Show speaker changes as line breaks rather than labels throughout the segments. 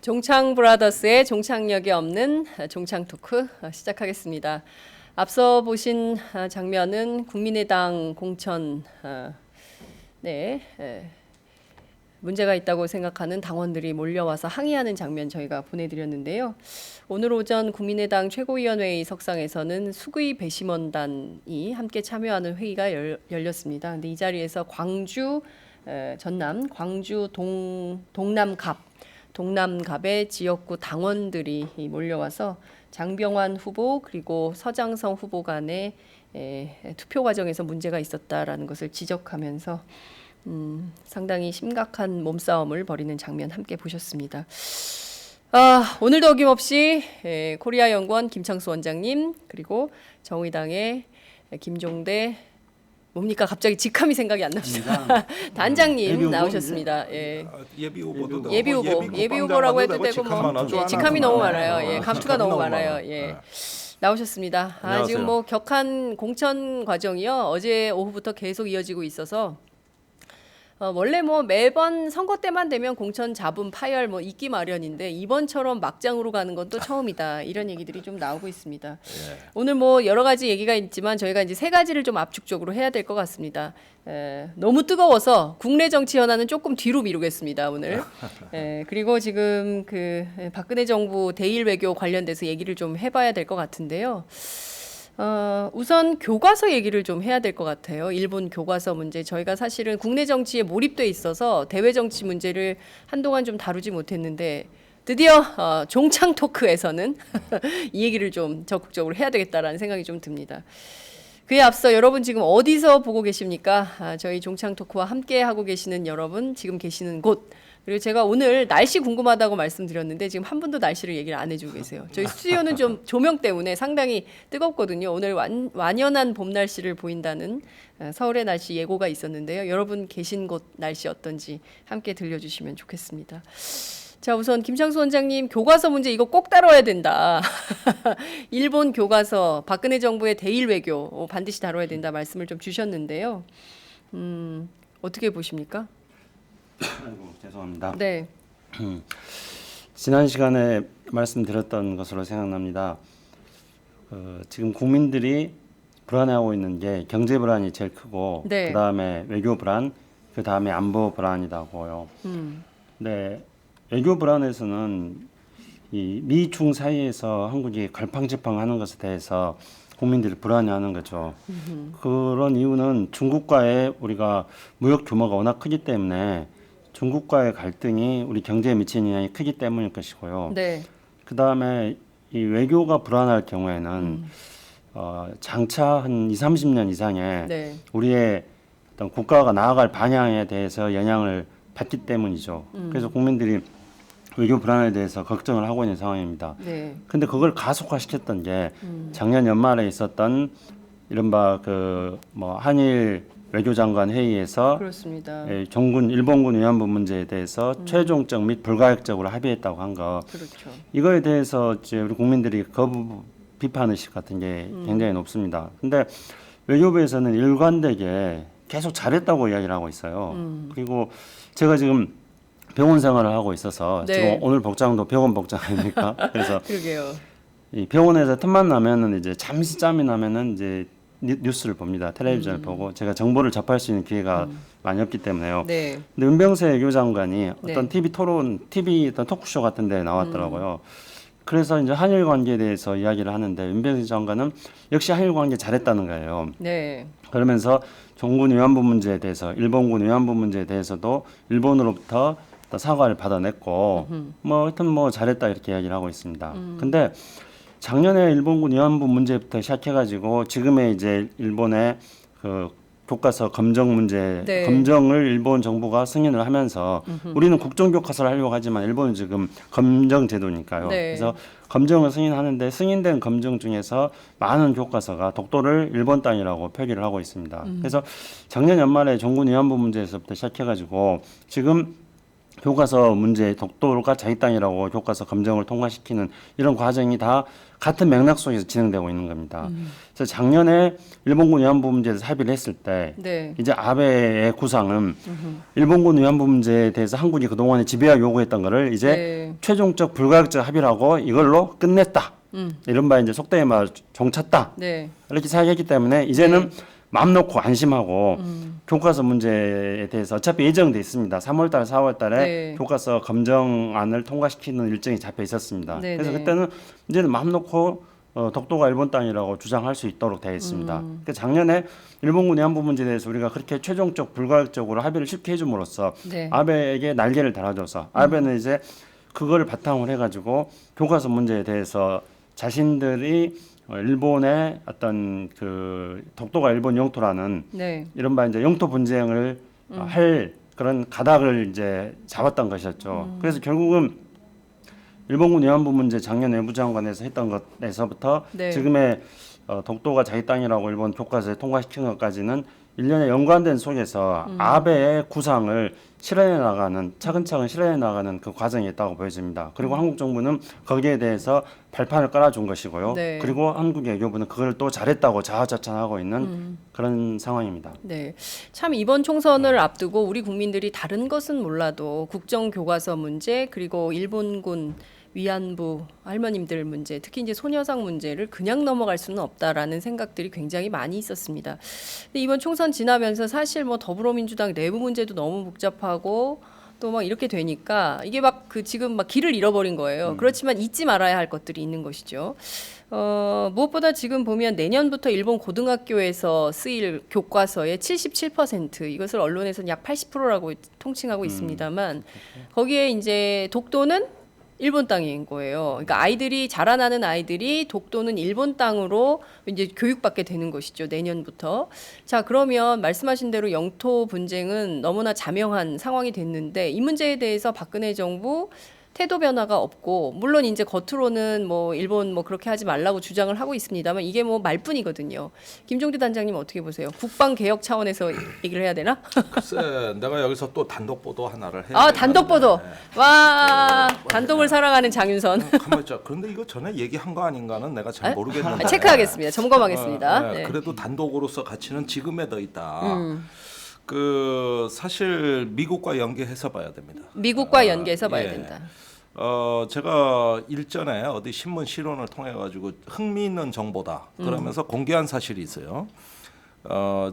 종창 브라더스의 종착역이 없는 종창 토크 시작하겠습니다. 앞서 보신 장면은 국민의당 공천 문제가 있다고 생각하는 당원들이 몰려와서 항의하는 장면 저희가 보내드렸는데요. 오늘 오전 국민의당 최고위원회의 석상에서는 수구이 배심원단이 함께 참여하는 회의가 열렸습니다. 근데 이 자리에서 광주 전남, 광주 동남갑의 지역구 당원들이 몰려와서 장병환 후보 그리고 서장성 후보 간의 투표 과정에서 문제가 있었다라는 것을 지적하면서 상당히 심각한 몸싸움을 벌이는 장면 함께 보셨습니다. 오늘도 어김없이 코리아연구원 김창수 원장님 그리고 정의당의 김종대 뭡니까 갑자기 직함이 생각이 안 납니다. 단장님 나오셨습니다.
예비 후보도
예비 후보라고 해도 되고 뭐 직함이 너무 많아요. 감투가 너무 많아요. 나오셨습니다. 지금 뭐 격한 공천 과정이요. 어제 오후부터 계속 이어지고 있어서 원래 뭐 매번 선거 때만 되면 공천 잡음 파열 뭐 있기 마련인데 이번처럼 막장으로 가는 건 또 처음이다 이런 얘기들이 좀 나오고 있습니다. 오늘 뭐 여러 가지 얘기가 있지만 저희가 이제 세 가지를 좀 압축적으로 해야 될 것 같습니다. 너무 뜨거워서 국내 정치 현안은 조금 뒤로 미루겠습니다 오늘. 그리고 지금 그 박근혜 정부 대일 외교 관련돼서 얘기를 좀 해봐야 될 것 같은데요. 우선 교과서 얘기를 좀 해야 될 것 같아요. 일본 교과서 문제. 저희가 사실은 국내 정치에 몰입돼 있어서 대외 정치 문제를 한동안 좀 다루지 못했는데 드디어 종창 토크에서는 이 얘기를 좀 적극적으로 해야 되겠다라는 생각이 좀 듭니다. 그에 앞서 여러분 지금 어디서 보고 계십니까? 저희 종창 토크와 함께 하고 계시는 여러분 지금 계시는 곳 그리고 제가 오늘 날씨 궁금하다고 말씀드렸는데 지금 한 분도 날씨를 얘기를 안 해주고 계세요. 저희 스튜디오는 좀 조명 때문에 상당히 뜨겁거든요. 오늘 완연한 봄 날씨를 보인다는 서울의 날씨 예고가 있었는데요. 여러분 계신 곳 날씨 어떤지 함께 들려주시면 좋겠습니다. 자, 우선 김창수 원장님 교과서 문제 이거 꼭 다뤄야 된다. 일본 교과서 박근혜 정부의 대일 외교 반드시 다뤄야 된다 말씀을 좀 주셨는데요. 어떻게 보십니까?
아이고, 죄송합니다.
네.
지난 시간에 말씀드렸던 것으로 생각납니다. 지금 국민들이 불안해하고 있는 게 경제 불안이 제일 크고
네.
그 다음에 외교 불안, 그 다음에 안보 불안이라고요. 네, 외교 불안에서는 이 미중 사이에서 한국이 갈팡질팡하는 것에 대해서 국민들이 불안해하는 거죠. 그런 이유는 중국과의 우리가 무역 규모가 워낙 크기 때문에 중국과의 갈등이 우리 경제에 미치는 영향이 크기 때문일 것이고요.
네.
그 다음에 이 외교가 불안할 경우에는 장차 한 20, 30년 이상의
네.
우리의 어떤 국가가 나아갈 방향에 대해서 영향을 받기 때문이죠. 그래서 국민들이 외교 불안에 대해서 걱정을 하고 있는 상황입니다.
네.
근데 그걸 가속화시켰던 게 작년 연말에 있었던 이른바 그 뭐 한일 외교장관 회의에서
그렇습니다.
일본군 위안부 문제에 대해서 최종적 및 불가역적으로 합의했다고 한 거.
그렇죠.
이거에 대해서 이제 우리 국민들이 거부 비판 의식 같은 게 굉장히 높습니다. 근데 외교부에서는 일관되게 계속 잘했다고 이야기를 하고 있어요. 그리고 제가 지금 병원 생활을 하고 있어서
네.
지금 오늘 복장도 병원 복장 아닙니까? 그래서
그러게요.
이 병원에서 틈만 나면은 이제 잠시 짬이 나면은 이제 뉴스를 봅니다. 텔레비전을 보고 제가 정보를 접할 수 있는 기회가 많이 없기 때문에요.
네.
근데 은병세 외교장관이
네.
어떤 TV 어떤 토크쇼 같은 데 나왔더라고요. 그래서 이제 한일 관계에 대해서 이야기를 하는데 은병세 장관은 역시 한일 관계 잘했다는 거예요.
네.
그러면서 종군 위안부 문제에 대해서 일본군 위안부 문제에 대해서도 일본으로부터 또 사과를 받아냈고 뭐 하여튼 뭐 잘했다 이렇게 이야기를 하고 있습니다. 근데 작년에 일본군 위안부 문제부터 시작해가지고 지금의 이제 일본의 그 교과서 검정 문제
네.
검정을 일본 정부가 승인을 하면서 우리는 국정교과서를 하려고 하지만 일본은 지금 검정 제도니까요.
네.
그래서 검정을 승인하는데 승인된 검정 중에서 많은 교과서가 독도를 일본 땅이라고 표기를 하고 있습니다. 그래서 작년 연말에 종군 위안부 문제에서부터 시작해가지고 지금 교과서 문제 독도가 자기 땅이라고 교과서 검정을 통과시키는 이런 과정이 다 같은 맥락 속에서 진행되고 있는 겁니다. 그래서 작년에 일본군 위안부 문제에 대해서 합의를 했을 때
네.
이제 아베의 구상은 일본군 위안부 문제에 대해서 한국이 그동안에 지배하 요구했던 거를 이제
네.
최종적 불가역적 합의라고 이걸로 끝냈다. 이른바 이제 속되게 말 종찼다.
네.
이렇게 생각했기 때문에 이제는 마음 놓고 안심하고 교과서 문제에 대해서 어차피 예정돼 있습니다. 3월달, 4월달에
네.
교과서 검정안을 통과시키는 일정이 잡혀 있었습니다.
네,
그래서
네.
그때는 이제는 마음 놓고 독도가 일본 땅이라고 주장할 수 있도록 되어 있습니다. 그러니까 작년에 일본군 위안부 문제에 대해서 우리가 그렇게 최종적 불가역적으로 합의를 쉽게 해줌으로써
네.
아베에게 날개를 달아줘서 아베는 이제 그걸 바탕으로 해가지고 교과서 문제에 대해서 자신들이 일본의 어떤 그 독도가 일본 영토라는
네.
이른바 이제 영토 분쟁을 할 그런 가닥을 이제 잡았던 것이었죠. 그래서 결국은 일본군 위안부 문제 작년 외무장관에서 했던 것에서부터
네.
지금의 독도가 자기 땅이라고 일본 교과서에 통과시킨 것까지는 일련의 연관된 속에서 아베의 구상을 실현해 나가는 차근차근 실현해 나가는 그 과정이 있다고 보여집니다. 그리고 한국 정부는 거기에 대해서 발판을 깔아준 것이고요.
네.
그리고 한국 외교부는 그걸 또 잘했다고 자화자찬하고 있는 그런 상황입니다.
네. 참 이번 총선을 앞두고 우리 국민들이 다른 것은 몰라도 국정교과서 문제 그리고 일본군 위안부 할머님들 문제, 특히 이제 소녀상 문제를 그냥 넘어갈 수는 없다라는 생각들이 굉장히 많이 있었습니다. 근데 이번 총선 지나면서 사실 뭐 더불어민주당 내부 문제도 너무 복잡하고 또 막 이렇게 되니까 이게 막 그 지금 막 길을 잃어버린 거예요. 그렇지만 잊지 말아야 할 것들이 있는 것이죠. 무엇보다 지금 보면 내년부터 일본 고등학교에서 쓰일 교과서의 77% 이것을 언론에서는 약 80%라고 통칭하고 있습니다만 거기에 이제 독도는 일본 땅인 거예요. 그러니까 아이들이 자라나는 아이들이 독도는 일본 땅으로 이제 교육받게 되는 것이죠. 내년부터. 자, 그러면 말씀하신 대로 영토 분쟁은 너무나 자명한 상황이 됐는데 이 문제에 대해서 박근혜 정부 태도 변화가 없고 물론 이제 겉으로는 뭐 일본 뭐 그렇게 하지 말라고 주장을 하고 있습니다만 이게 뭐 말뿐이거든요. 김종대 단장님 어떻게 보세요? 국방 개혁 차원에서 얘기를 해야 되나?
글쎄, 내가 여기서 또 단독 보도 하나를 해.
아, 단독 보도. 와, 단독을 사랑하는 장윤선.
가만 있자. 그런데 이거 전에 얘기한 거 아닌가는 내가 잘 모르겠는데.
체크하겠습니다. 점검하겠습니다. 네.
그래도 단독으로서 가치는 지금에 더 있다. 그 사실 미국과 연계해서 봐야 됩니다.
미국과 연계해서 봐야
예.
된다.
제가 일전에 어디 신문 실론을 통해 가지고 흥미있는 정보다 그러면서 공개한 사실이 있어요.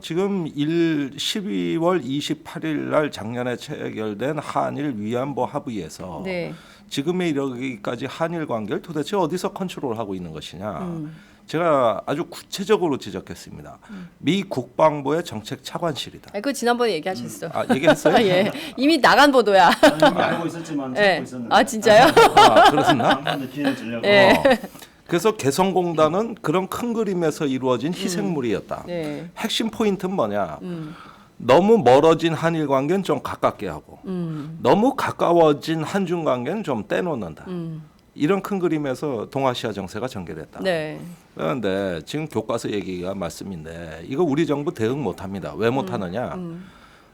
지금 12월 28일 날 작년에 체결된 한일 위안부 합의에서
네.
지금에 이르기까지 한일 관계를 도대체 어디서 컨트롤하고 있는 것이냐. 제가 아주 구체적으로 지적했습니다. 미 국방부의 정책 차관실이다.
그거 지난번에 얘기하셨어.
아, 얘기했어요?
예. 이미 나간 보도야.
이미 알고 있었지만
예.
찾고 있었는데.
아, 진짜요?
아, 그렇습나?
한번더 기회를 주려고.
예.
그래서 개성공단은 그런 큰 그림에서 이루어진 희생물이었다.
네.
핵심 포인트는 뭐냐? 너무 멀어진 한일 관계는 좀 가깝게 하고 너무 가까워진 한중 관계는 좀 떼놓는다. 이런 큰 그림에서 동아시아 정세가 전개됐다.
네.
그런데 지금 교과서 얘기가 말씀인데 이거 우리 정부 대응 못합니다. 왜 못하느냐?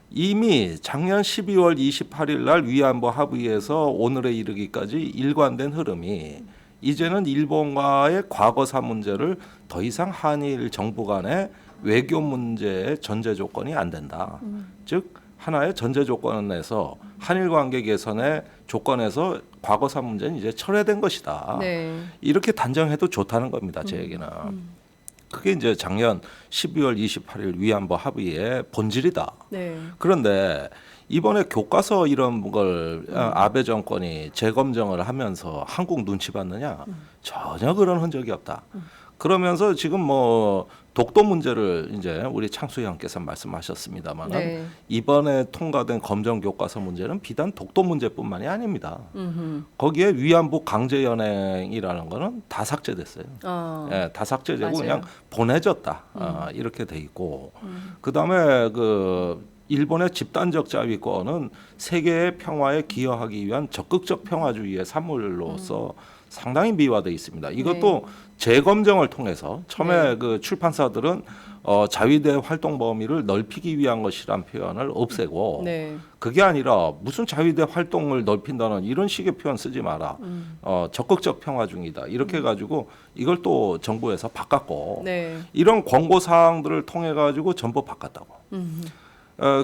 이미 작년 12월 28일 날 위안부 합의에서 오늘에 이르기까지 일관된 흐름이 이제는 일본과의 과거사 문제를 더 이상 한일 정부 간의 외교 문제의 전제 조건이 안 된다. 즉 하나의 전제 조건에서 한일 관계 개선의 조건에서 과거사 문제는 이제 철회된 것이다.
네.
이렇게 단정해도 좋다는 겁니다. 제 얘기는. 그게 이제 작년 12월 28일 위안부 합의의 본질이다.
네.
그런데 이번에 교과서 이런 걸 아베 정권이 재검정을 하면서 한국 눈치 봤느냐? 전혀 그런 흔적이 없다. 그러면서 지금 뭐 독도 문제를 이제 우리 창수 형께서 말씀하셨습니다만
네.
이번에 통과된 검정 교과서 문제는 비단 독도 문제뿐만이 아닙니다. 거기에 위안부 강제 연행이라는 거는 다 삭제됐어요. 예, 다 삭제되고
맞아요.
그냥 보내졌다. 이렇게 돼 있고 그다음에 그 일본의 집단적 자위권은 세계의 평화에 기여하기 위한 적극적 평화주의의 산물로서 상당히 미화돼 있습니다. 이것도 재검정을 통해서 처음에
네.
그 출판사들은 자위대 활동 범위를 넓히기 위한 것이란 표현을 없애고
네.
그게 아니라 무슨 자위대 활동을 넓힌다는 이런 식의 표현 쓰지 마라. 적극적 평화 중이다. 이렇게 해가지고 이걸 또 정부에서 바꿨고
네.
이런 권고 사항들을 통해 가지고 전부 바꿨다고.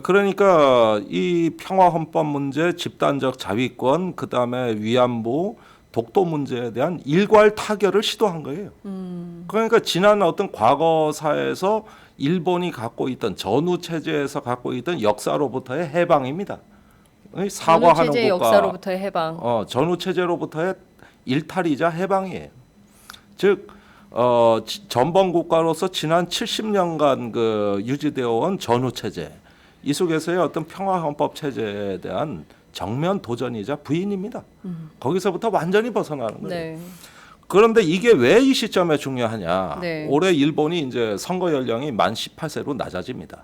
그러니까 이 평화 헌법 문제, 집단적 자위권, 그 다음에 위안부, 독도 문제에 대한 일괄 타결을 시도한 거예요. 그러니까 지난 어떤 과거사에서 일본이 갖고 있던 전후 체제에서 갖고 있던 역사로부터의 해방입니다. 사과하는
전후 체제
국가,
역사로부터의 해방.
전후 체제로부터의 일탈이자 해방이에요. 즉 전범 국가로서 지난 70년간 그 유지되어 온 전후 체제 이 속에서의 어떤 평화 헌법 체제에 대한 정면 도전이자 부인입니다. 거기서부터 완전히 벗어나는 거예요.
네.
그런데 이게 왜 이 시점에 중요하냐?
네.
올해 일본이 이제 선거 연령이 만 18세로 낮아집니다.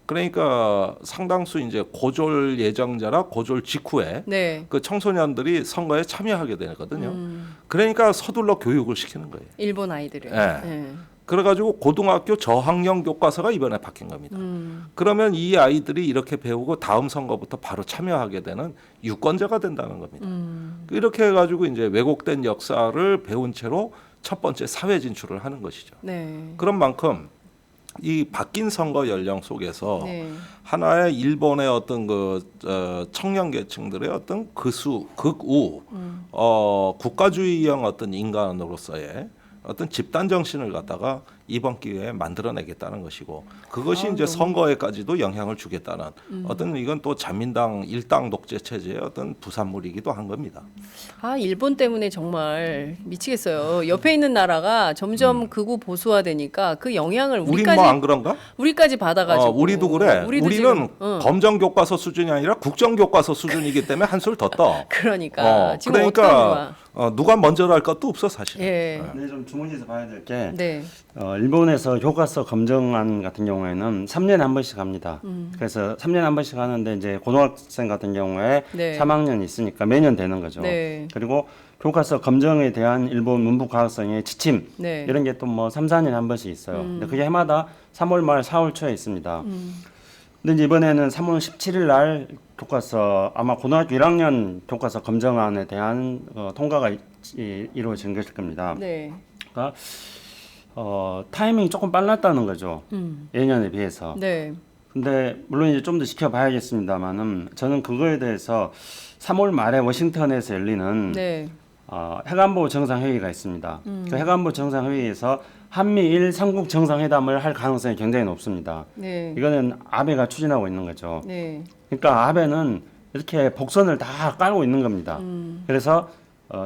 그러니까 상당수 이제 고졸 예정자라 고졸 직후에
네.
그 청소년들이 선거에 참여하게 되거든요. 그러니까 서둘러 교육을 시키는 거예요.
일본 아이들을.
네.
네.
그래가지고 고등학교 저학년 교과서가 이번에 바뀐 겁니다. 그러면 이 아이들이 이렇게 배우고 다음 선거부터 바로 참여하게 되는 유권자가 된다는 겁니다. 이렇게 해가지고 이제 왜곡된 역사를 배운 채로 첫 번째 사회 진출을 하는 것이죠.
네.
그런 만큼 이 바뀐 선거 연령 속에서
네.
하나의 일본의 어떤 그 청년 계층들의 어떤 극우 국가주의형 어떤 인간으로서의 어떤 집단 정신을 갖다가 이번 기회에 만들어내겠다는 것이고 그것이 이제 선거에까지도 영향을 주겠다는 어떤 이건 또 자민당 일당 독재 체제의 어떤 부산물이기도 한 겁니다.
아, 일본 때문에 정말 미치겠어요. 옆에 있는 나라가 점점 극우 보수화되니까 그 영향을
우리
우리까지
뭐 안 그런가?
우리까지 받아가지고.
우리도 그래.
우리도
우리는
지금,
검정 교과서 수준이 아니라 국정 교과서 수준이기 때문에 한술 더 떠.
그러니까 지금
그러니까 누가 먼저랄 것도 없어 사실.
예.
근데 좀 주머니에서 봐야 될 게
네.
일본에서 교과서 검정안 같은 경우에는 3년에 한 번씩 합니다. 그래서 3년에 한 번씩 하는데 이제 고등학생 같은 경우에
네.
3학년이 있으니까 매년 되는 거죠.
네.
그리고 교과서 검정에 대한 일본 문부 과학성의 지침
네.
이런 게 또 뭐 3, 4년에 한 번씩 있어요. 근데 그게 해마다 3월 말 4월 초에 있습니다. 근데 이제 이번에는 3월 17일 날 교과서 아마 고등학교 1학년 교과서 검정안에 대한 통과가 이루어진 것일 겁니다.
네.
그러니까 타이밍이 조금 빨랐다는 거죠. 예년에 비해서.
네.
근데 물론 이제 좀 더 지켜봐야겠습니다만은 저는 그거에 대해서 3월 말에 워싱턴에서 열리는
네.
해관보 정상회의가 있습니다. 그 해관보 정상회의에서 한미일 삼국 정상회담을 할 가능성이 굉장히 높습니다.
네.
이거는 아베가 추진하고 있는 거죠.
네.
그러니까 아베는 이렇게 복선을 다 깔고 있는 겁니다. 그래서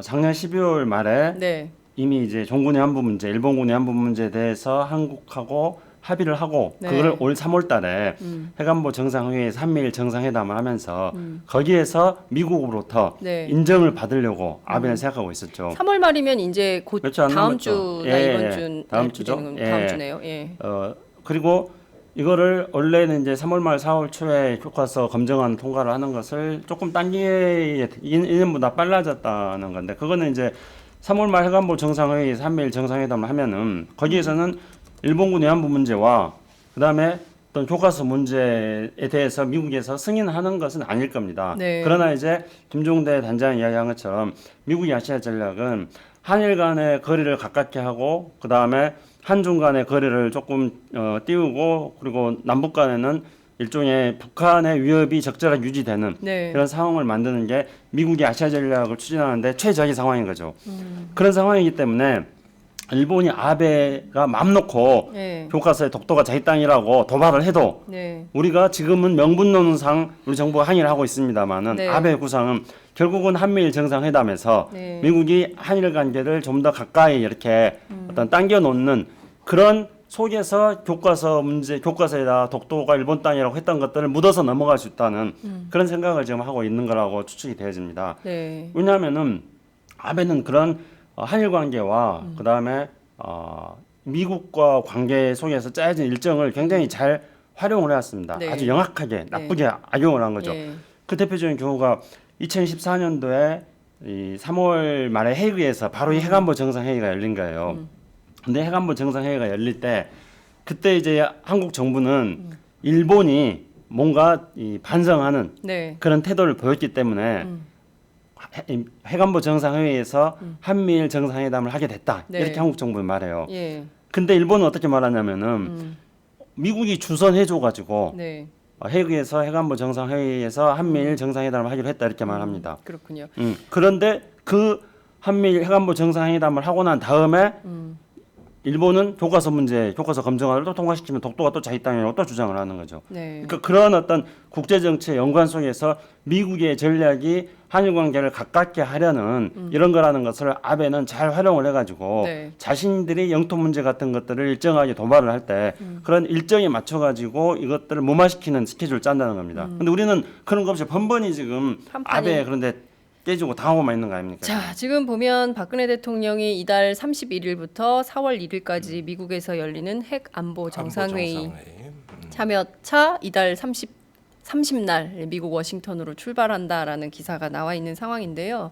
작년 12월 말에
네.
이미 이제 종군의 한부 문제, 일본군의 한부 문제에 대해서 한국하고 합의를 하고
네.
그거를 올 3월 달에 해관보 정상회의에서 한미일 정상회담을 하면서 거기에서 미국으로부터
네.
인정을 받으려고 아베는 생각하고 있었죠.
3월 말이면 이제 곧
그렇죠, 안
다음
남았죠.
주나
예,
이번
예.
주
다음 주죠.
다음
예.
주네요. 예.
그리고 이거를 원래는 이제 3월 말 4월 초에 교과서 검정안 통과를 하는 것을 조금 당기에 1년보다 빨라졌다는 건데 그거는 이제 3월 말 해관보 정상회의에서 한미일 정상회담을 하면은 거기에서는 일본군 외환부 문제와 그다음에 어떤 교과서 문제에 대해서 미국에서 승인하는 것은 아닐 겁니다.
네.
그러나 이제 김종대 단장이 이야기한 것처럼 미국의 아시아 전략은 한일 간의 거리를 가깝게 하고 그다음에 한중 간의 거리를 조금 띄우고 그리고 남북 간에는 일종의 북한의 위협이 적절하게 유지되는
네.
그런 상황을 만드는 게 미국이 아시아 전략을 추진하는데 최적의 상황인 거죠. 그런 상황이기 때문에 일본이 아베가 맘 놓고
네.
교과서에 독도가 자기 땅이라고 도발을 해도
네.
우리가 지금은 명분론상 우리 정부가 항의를 하고 있습니다만은
네.
아베 구상은 결국은 한미일 정상회담에서
네.
미국이 한일 관계를 좀 더 가까이 이렇게 어떤 당겨 놓는 그런 속에서 교과서 문제, 교과서에다 독도가 일본 땅이라고 했던 것들을 묻어서 넘어갈 수 있다는 그런 생각을 지금 하고 있는 거라고 추측이 되어집니다.
네.
왜냐하면은 아베는 그런 한일 관계와 그 다음에 미국과 관계 속에서 짜여진 일정을 굉장히 잘 활용을 해왔습니다.
네.
아주 영악하게 나쁘게 악용을 한 거죠.
네.
그 대표적인 경우가 2014년도에 이 3월 말에 해외에서 바로 이 해관보 정상회의가 열린 거예요. 근데 해관보 정상회의가 열릴 때 그때 이제 한국 정부는 일본이 뭔가 이 반성하는
네.
그런 태도를 보였기 때문에 해관보 정상회의에서 한미일 정상회담을 하게 됐다.
네.
이렇게 한국 정부는 말해요.
예.
근데 일본은 어떻게 말하냐면은 미국이 주선해줘가지고
네.
해외에서 해관보 정상회의에서 한미일 정상회담을 하기로 했다 이렇게 말합니다.
그렇군요.
그런데 그 한미일 해관보 정상회담을 하고 난 다음에 일본은 교과서 문제, 교과서 검증안을 또 통과시키면 독도가 또 자기 땅이라고 또 주장을 하는 거죠.
네.
그러니까 그런 어떤 국제 정치의 연관 속에서 미국의 전략이 한일 관계를 가깝게 하려는 이런 거라는 것을 아베는 잘 활용을 해가지고
네.
자신들이 영토 문제 같은 것들을 일정하게 도발을 할 때 그런 일정에 맞춰가지고 이것들을 무마시키는 스케줄을 짠다는 겁니다. 근데 우리는 그런 거 없이 번번이 지금 아베 그런데 깨지고 당하고만 있는 거 아닙니까?
자, 지금 보면 박근혜 대통령이 이달 31일부터 4월 1일까지 미국에서 열리는 핵 안보 정상회의 참여차 이달 30날 미국 워싱턴으로 출발한다라는 기사가 나와 있는 상황인데요.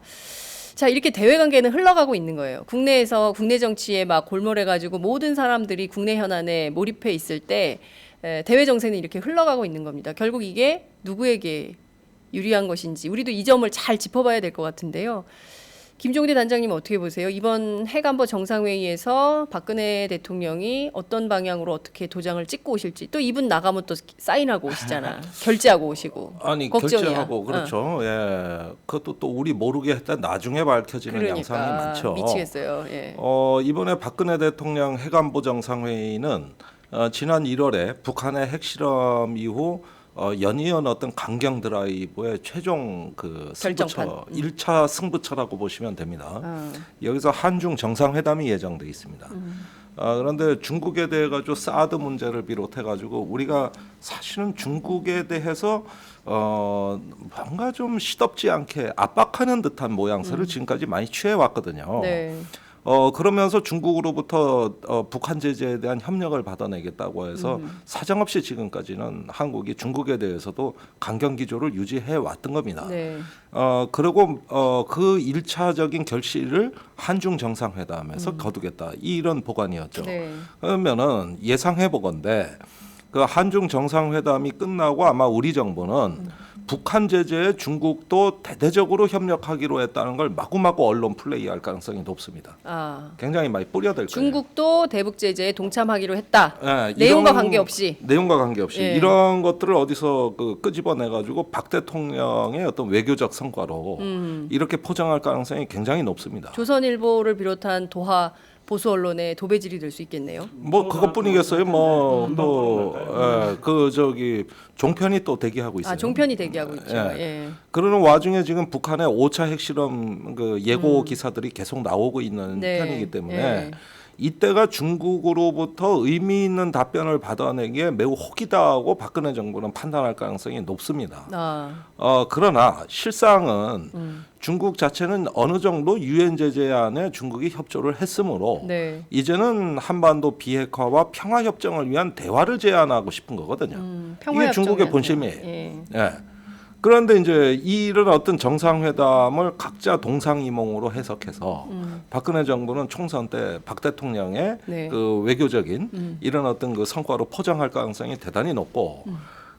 자, 이렇게 대외 관계는 흘러가고 있는 거예요. 국내에서 국내 정치에 막 골몰해가지고 모든 사람들이 국내 현안에 몰입해 있을 때 대외 정세는 이렇게 흘러가고 있는 겁니다. 결국 이게 누구에게 유리한 것인지 우리도 이 점을 잘 짚어봐야 될 것 같은데요. 김종대 단장님 어떻게 보세요? 이번 핵안보 정상회의에서 박근혜 대통령이 어떤 방향으로 어떻게 도장을 찍고 오실지 또 이분 나가면 또 사인하고 오시잖아. 결제하고 오시고.
아니
걱정이야.
결제하고 그렇죠. 예, 그것도 또 우리 모르게 했다 나중에 밝혀지는
그러니까,
양상이 많죠.
미치겠어요. 예.
이번에 박근혜 대통령 핵안보 정상회의는 지난 1월에 북한의 핵실험 이후 연이은 어떤 강경 드라이브의 최종 그 승부처, 1차 승부처라고 보시면 됩니다. 여기서 한중 정상회담이 예정돼 있습니다. 그런데 중국에 대해 가지고 사드 문제를 비롯해 가지고 우리가 사실은 중국에 대해서 뭔가 좀 시덥지 않게 압박하는 듯한 모양새를 지금까지 많이 취해 왔거든요.
네.
그러면서 중국으로부터 북한 제재에 대한 협력을 받아내겠다고 해서 사정없이 지금까지는 한국이 중국에 대해서도 강경 기조를 유지해 왔던 겁니다.
네.
그리고 그 1차적인 결실을 한중 정상회담에서 거두겠다 이런 보관이었죠.
네.
그러면은 예상해 보건대 그 한중 정상회담이 끝나고 아마 우리 정부는 북한 제재에 중국도 대대적으로 협력하기로 했다는 걸 마구마구 언론 플레이할 가능성이 높습니다. 굉장히 많이 뿌려댈 거예요.
중국도 대북 제재에 동참하기로 했다.
네,
내용과 관계없이.
내용과 관계없이
예.
이런 것들을 어디서 끄집어내 가지고 박 대통령의 어떤 외교적 성과로 이렇게 포장할 가능성이 굉장히 높습니다.
조선일보를 비롯한 도하 보수 언론의 도배질이 될 수 있겠네요.
뭐 그것뿐이겠어요. 그 저기 종편이 또 대기하고 있어요.
종편이 대기하고 있죠.
예.
예.
그러는 와중에 지금 북한의 5차 핵실험 그 예고 기사들이 계속 나오고 있는
네.
편이기 때문에
예.
이때가 중국으로부터 의미 있는 답변을 받아내기에 매우 혹이다고 박근혜 정부는 판단할 가능성이 높습니다. 그러나 실상은 중국 자체는 어느 정도 유엔 제재안에 중국이 협조를 했으므로
네.
이제는 한반도 비핵화와 평화 협정을 위한 대화를 제안하고 싶은 거거든요. 이게 중국의 본심이에요.
예.
예. 그런데 이제 이런 어떤 정상회담을 각자 동상이몽으로 해석해서 박근혜 정부는 총선 때 박 대통령의
네.
그 외교적인 이런 어떤 그 성과로 포장할 가능성이 대단히 높고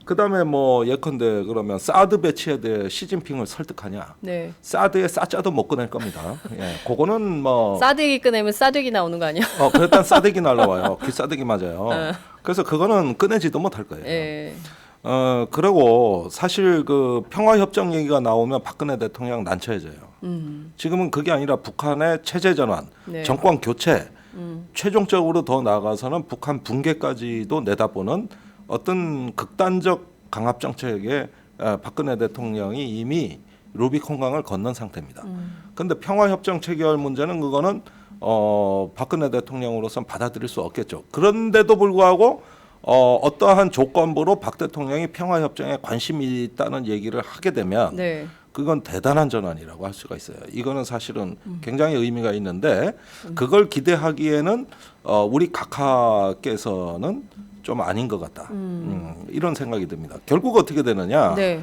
그다음에 뭐 예컨대 그러면 사드 배치에 대해 시진핑을 설득하냐?
네.
사드에 싸짜도 못 꺼낼 겁니다. 예, 그거는 뭐
사드 얘기 꺼내면 싸대기 나오는 거 아니야?
그랬단 싸대기 날라와요. 귀싸대기 맞아요. 그래서 그거는 꺼내지도 못할 거예요.
예.
그리고 사실 그 평화협정 얘기가 나오면 박근혜 대통령 난처해져요. 지금은 그게 아니라 북한의 체제 전환,
네.
정권 교체, 최종적으로 더 나아가서는 북한 붕괴까지도 내다보는 어떤 극단적 강압 정책에 박근혜 대통령이 이미 루비콘강을 건넌 상태입니다. 그런데 평화협정 체결 문제는 그거는 박근혜 대통령으로서는 받아들일 수 없겠죠. 그런데도 불구하고 어떠한 조건부로 박 대통령이 평화협정에 관심이 있다는 얘기를 하게 되면
네.
그건 대단한 전환이라고 할 수가 있어요. 이거는 사실은 굉장히 의미가 있는데 그걸 기대하기에는 우리 각하께서는 좀 아닌 것 같다. 이런 생각이 듭니다. 결국 어떻게 되느냐?
네.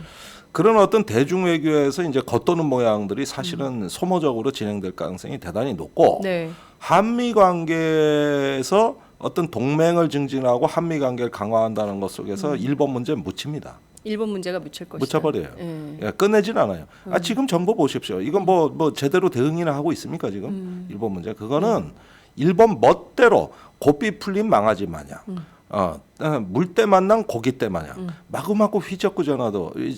그런 어떤 대중 외교에서 이제 겉도는 모양들이 사실은 소모적으로 진행될 가능성이 대단히 높고
네.
한미 관계에서 어떤 동맹을 증진하고 한미 관계를 강화한다는 것 속에서 일본 문제는 묻힙니다.
일본 문제가 묻힐 것이다.
묻혀버려요.
예.
예, 끝내진 않아요. 지금 정보 보십시오. 이건 뭐 제대로 대응이나 하고 있습니까 지금 일본 문제? 그거는 일본 멋대로 고삐 풀린 망아지 마냥, 물때 만난 고기 때 마냥 마구마구 휘젓고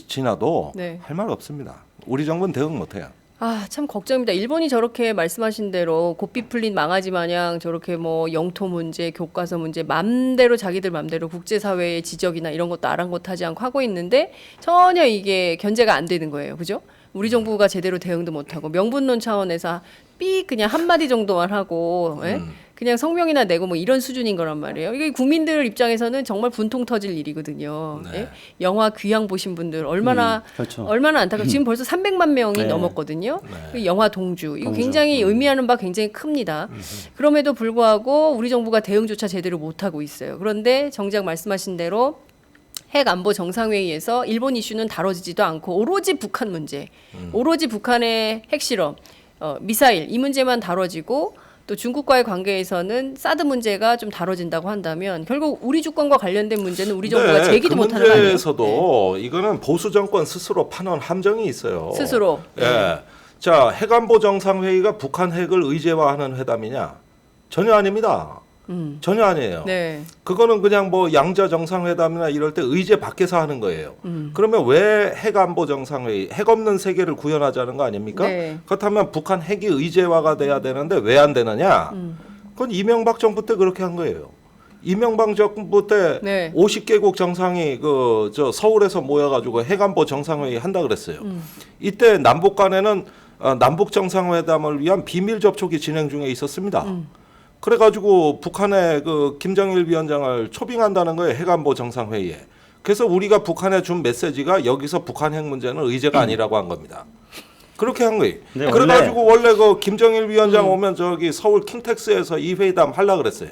지나도
네.
할 말 없습니다. 우리 정부는 대응 못해요.
아, 참 걱정입니다. 일본이 저렇게 말씀하신 대로 고삐 풀린 망아지 마냥 저렇게 뭐 영토 문제, 교과서 문제 맘대로 자기들 맘대로 국제사회의 지적이나 이런 것도 아랑곳하지 않고 하고 있는데 전혀 이게 견제가 안 되는 거예요. 그죠? 우리 정부가 제대로 대응도 못하고 명분론 차원에서 삐 그냥 한마디 정도만 하고 예? 그냥 성명이나 내고 뭐 이런 수준인 거란 말이에요. 이게 국민들 입장에서는 정말 분통 터질 일이거든요.
네.
예? 영화 귀향 보신 분들 얼마나
그렇죠.
얼마나 안타깝고 지금 벌써 300만 명이
네.
넘었거든요.
네.
그 영화 동주 이거
동주.
굉장히 의미하는 바 굉장히 큽니다. 그럼에도 불구하고 우리 정부가 대응조차 제대로 못 하고 있어요. 그런데 정작 말씀하신 대로 핵 안보 정상회의에서 일본 이슈는 다뤄지지도 않고 오로지 북한 문제, 오로지 북한의 핵실험, 미사일 이 문제만 다뤄지고 또 중국과의 관계에서는 사드 문제가 좀 다뤄진다고 한다면 결국 우리 주권과 관련된 문제는 우리 정부가 제기도
그
못하는 거 아니에요?
문제에서도 이거는 보수 정권 스스로 파는 함정이 있어요.
스스로.
예. 자, 핵안보 정상회의가 북한 핵을 의제화하는 회담이냐? 전혀 아닙니다. 전혀 아니에요.
네.
그거는 그냥 뭐 양자 정상회담이나 이럴 때 의제 밖에서 하는 거예요. 그러면 왜 핵안보 정상회의, 핵 없는 세계를 구현하자는 거 아닙니까?
네.
그렇다면 북한 핵이 의제화가 돼야 되는데 왜 안 되느냐? 그건 이명박 정부 때 그렇게 한 거예요. 이명박 정부 때
네.
50개국 정상이 서울에서 모여가지고 핵안보 정상회의 한다 그랬어요. 이때 남북 간에는 남북 정상회담을 위한 비밀 접촉이 진행 중에 있었습니다. 그래가지고 북한의 그 김정일 위원장을 초빙한다는 거예요. 핵안보 정상회의에. 그래서 우리가 북한에 준 메시지가 여기서 북한 핵 문제는 의제가 아니라고 한 겁니다. 그렇게 한 거예요.
네,
그래가지고 원래 그 김정일 위원장 오면 저기 서울 킹텍스에서 이 회담 하려 그랬어요.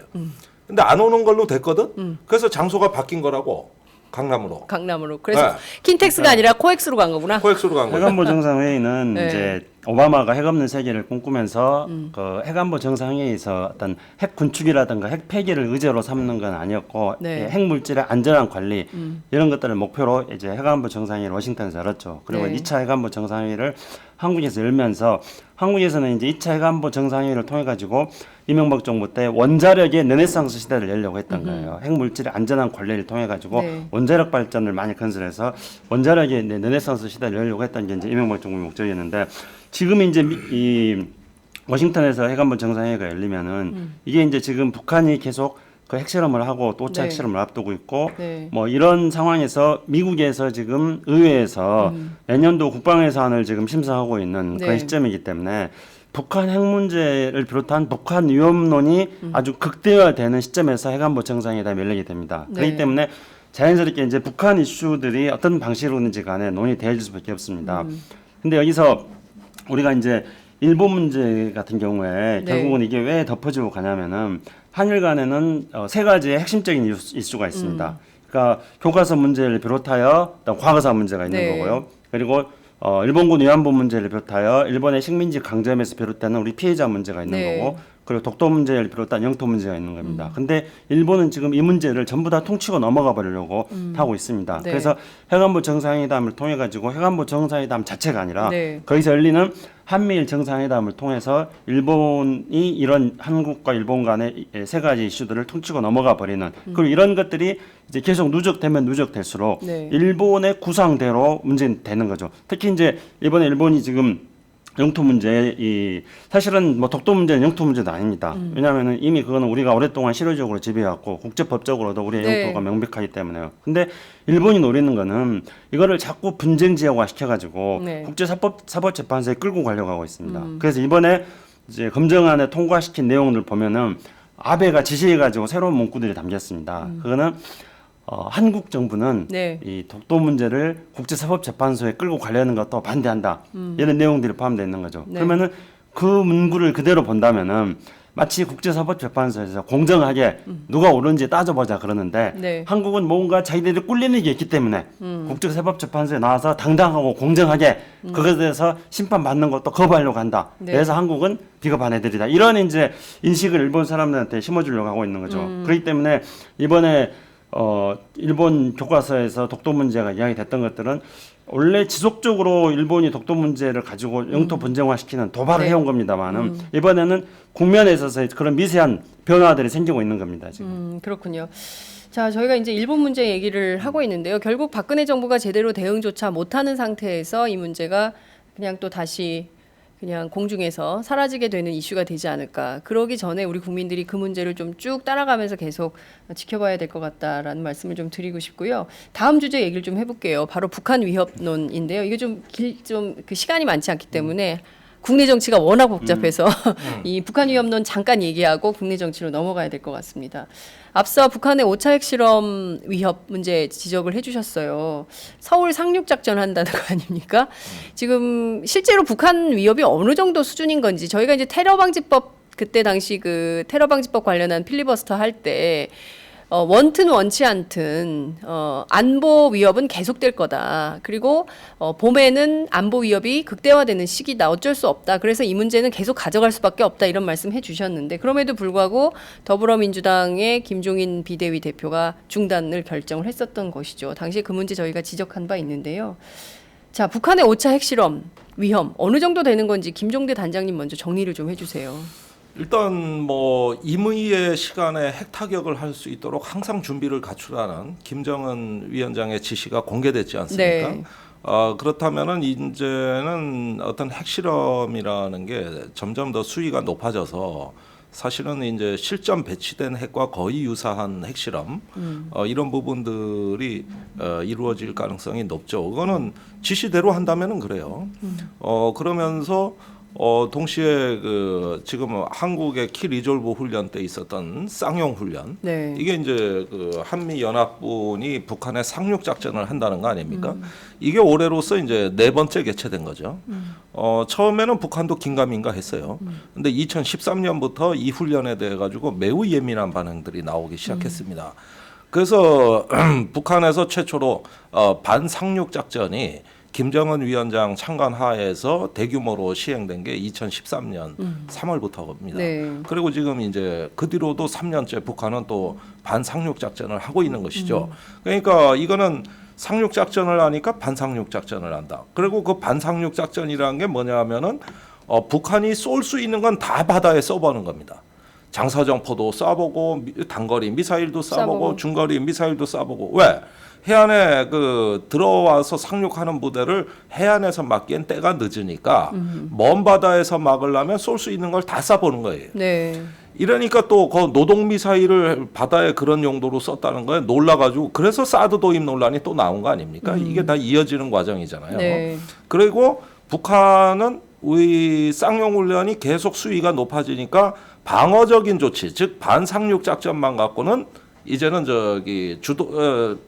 근데 안 오는 걸로 됐거든. 그래서 장소가 바뀐 거라고. 강남으로.
강남으로. 그래서
네.
킨텍스가 아니라 코엑스로 간 거구나.
코엑스로 간 거예요.
핵안보 정상회의는
네.
이제 오바마가 핵 없는 세계를 꿈꾸면서 그 핵안보 정상회의에서 어떤 핵 군축이라든가 핵 폐기를 의제로 삼는 건 아니었고
네.
핵 물질의 안전한 관리 이런 것들을 목표로 이제 핵안보 정상회의를 워싱턴에서 열었죠. 그리고
네.
2차 핵안보 정상회의를 한국에서 열면서 한국에서는 이제 2차 핵안보 정상회의를 통해 가지고 이명박 정부 때 원자력의 르네상스 시대를 열려고 했던 거예요. 핵 물질의 안전한 관리를 통해 가지고
네.
원자력 발전을 많이 건설해서 원자력의 르네상스 시대를 열려고 했던 게 이제 이명박 정부의 목적이었는데 지금 이제 이 워싱턴에서 핵안보 정상회의가 열리면은 이게 이제 지금 북한이 계속 그 핵실험을 하고 또 5차
네.
핵실험을 앞두고 있고
네.
뭐 이런 상황에서 미국에서 지금 의회에서 내년도 국방예산을 지금 심사하고 있는
네.
그런 시점이기 때문에 북한 핵 문제를 비롯한 북한 위협론이 아주 극대화되는 시점에서 핵안보 정상회담이 열리게 됩니다.
네.
그렇기 때문에 자연스럽게 이제 북한 이슈들이 어떤 방식으로든지 간에 논의되어질 수밖에 없습니다. 근데 여기서 우리가 이제 일본 문제 같은 경우에
네.
결국은 이게 왜 덮어지고 가냐면은 한일 간에는 세 가지의 핵심적인 이슈가 있습니다. 그러니까 교과서 문제를 비롯하여 어떤 과거사 문제가 있는
네.
거고요. 그리고 일본군 위안부 문제를 비롯하여 일본의 식민지 강점에서 비롯되는 우리 피해자 문제가 있는
네.
거고 그리고 독도 문제를 비롯한 영토 문제가 있는 겁니다. 근데 일본은 지금 이 문제를 전부 다 통치고 넘어가 버리려고 하고 있습니다.
네.
그래서 핵안보 정상회담을 통해 가지고 핵안보 정상회담 자체가 아니라
네.
거기서 열리는 한미일 정상회담을 통해서 일본이 이런 한국과 일본 간의 세 가지 이슈들을 통치고 넘어가 버리는 그리고 이런 것들이 이제 계속 누적되면 누적될수록
네.
일본의 구상대로 문제는 되는 거죠. 특히 이제 이번에 일본이 지금 영토 문제, 이 사실은 뭐 독도 문제는 영토 문제도 아닙니다. 왜냐하면은 이미 그거는 우리가 오랫동안 실효적으로 지배해왔고 국제법적으로도 우리의
네.
영토가 명백하기 때문에요. 근데 일본이 노리는 거는 이거를 자꾸 분쟁 지역화 시켜가지고
네.
국제사법재판소에 끌고 가려고 하고 있습니다. 그래서 이번에 이제 검정안에 통과시킨 내용을 보면은 아베가 지시해가지고 새로운 문구들이 담겼습니다. 그거는 한국 정부는
네.
이 독도 문제를 국제사법재판소에 끌고 가려는 것도 반대한다. 이런 내용들이 포함되어 있는 거죠.
네.
그러면은 그 문구를 그대로 본다면은 마치 국제사법재판소에서 공정하게 누가 옳은지 따져보자 그러는데
네.
한국은 뭔가 자기들이 꿀리는 게 있기 때문에 국제사법재판소에 나와서 당당하고 공정하게 그것에 대해서 심판받는 것도 거부하려고 한다.
네.
그래서 한국은 비겁한 애들이다. 이런 이제 인식을 일본 사람들한테 심어주려고 하고 있는 거죠. 그렇기 때문에 이번에 일본 교과서에서 독도 문제가 이야기됐던 것들은 원래 지속적으로 일본이 독도 문제를 가지고 영토 분쟁화시키는 도발을
네.
해온 겁니다만은 이번에는 국면에 있어서 그런 미세한 변화들이 생기고 있는 겁니다. 지금.
그렇군요. 자, 저희가 이제 일본 문제 얘기를 하고 있는데요. 결국 박근혜 정부가 제대로 대응조차 못하는 상태에서 이 문제가 그냥 또 다시 그냥 공중에서 사라지게 되는 이슈가 되지 않을까. 그러기 전에 우리 국민들이 그 문제를 좀 쭉 따라가면서 계속 지켜봐야 될 것 같다라는 말씀을 좀 드리고 싶고요. 다음 주제 얘기를 좀 해볼게요. 바로 북한 위협론인데요. 이게 좀 그 시간이 많지 않기 때문에 국내 정치가 워낙 복잡해서 이 북한 위협론 잠깐 얘기하고 국내 정치로 넘어가야 될 것 같습니다. 앞서 북한의 5차 핵실험 위협 문제 지적을 해주셨어요. 서울 상륙 작전 한다는 거 아닙니까? 지금 실제로 북한 위협이 어느 정도 수준인 건지 저희가 이제 테러 방지법 그때 당시 그 테러 방지법 관련한 필리버스터 할 때 원튼 원치 않든 안보 위협은 계속될 거다. 그리고 봄에는 안보 위협이 극대화되는 시기다. 어쩔 수 없다. 그래서 이 문제는 계속 가져갈 수밖에 없다. 이런 말씀 해주셨는데 그럼에도 불구하고 더불어민주당의 김종인 비대위 대표가 중단을 결정을 했었던 것이죠. 당시에 그 문제 저희가 지적한 바 있는데요. 자, 북한의 5차 핵실험 위험 어느 정도 되는 건지 김종대 단장님 먼저 정리를 좀 해주세요.
일단 뭐 임의의 시간에 핵타격을 할 수 있도록 항상 준비를 갖추라는 김정은 위원장의 지시가 공개됐지 않습니까?
네.
그렇다면은 이제는 어떤 핵실험이라는 게 점점 더 수위가 높아져서 사실은 이제 실전 배치된 핵과 거의 유사한 핵실험 이런 부분들이 이루어질 가능성이 높죠. 그거는 지시대로 한다면은 그래요. 그러면서 동시에 그 지금 한국의 키 리졸브 훈련 때 있었던 쌍용 훈련
네.
이게 이제 그 한미 연합군이 북한에 상륙 작전을 한다는 거 아닙니까? 이게 올해로서 이제 4번째 개최된 거죠. 처음에는 북한도 긴가민가 했어요. 근데 2013년부터 이 훈련에 대해 가지고 매우 예민한 반응들이 나오기 시작했습니다. 그래서 북한에서 최초로 반상륙 작전이 김정은 위원장 창간 하에서 대규모로 시행된 게 2013년 3월부터입니다.
네.
그리고 지금 이제 그 뒤로도 3년째 북한은 또 반상륙 작전을 하고 있는 것이죠. 그러니까 이거는 상륙 작전을 하니까 반상륙 작전을 한다. 그리고 그 반상륙 작전이라는 게 뭐냐면은 북한이 쏠 수 있는 건 다 바다에 써보는 겁니다. 장사정포도 쏴보고 단거리 미사일도 쏴보고 중거리 미사일도 쏴보고 왜? 해안에 그 들어와서 상륙하는 부대를 해안에서 막기엔 때가 늦으니까 먼 바다에서 막으려면 쏠 수 있는 걸 다 쏴보는 거예요.
네.
이러니까 또 그 노동 미사일을 바다에 그런 용도로 썼다는 거에 놀라가지고 그래서 사드 도입 논란이 또 나온 거 아닙니까? 이게 다 이어지는 과정이잖아요.
네.
그리고 북한은 우리 쌍용 훈련이 계속 수위가 높아지니까 방어적인 조치, 즉 반상륙 작전만 갖고는 이제는 저기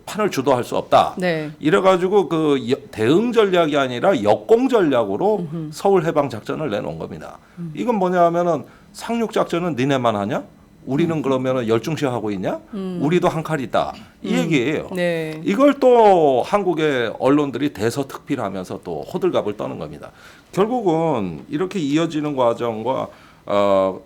판을 주도할 수 없다.
네.
이래가지고 그 대응 전략이 아니라 역공 전략으로 서울 해방 작전을 내놓은 겁니다. 이건 뭐냐하면은 상륙 작전은 니네만 하냐? 우리는 그러면은 열중시 하고 있냐? 우리도 한 칼 있다. 이 얘기예요.
네.
이걸 또 한국의 언론들이 대서특필하면서 또 호들갑을 떠는 겁니다. 결국은 이렇게 이어지는 과정과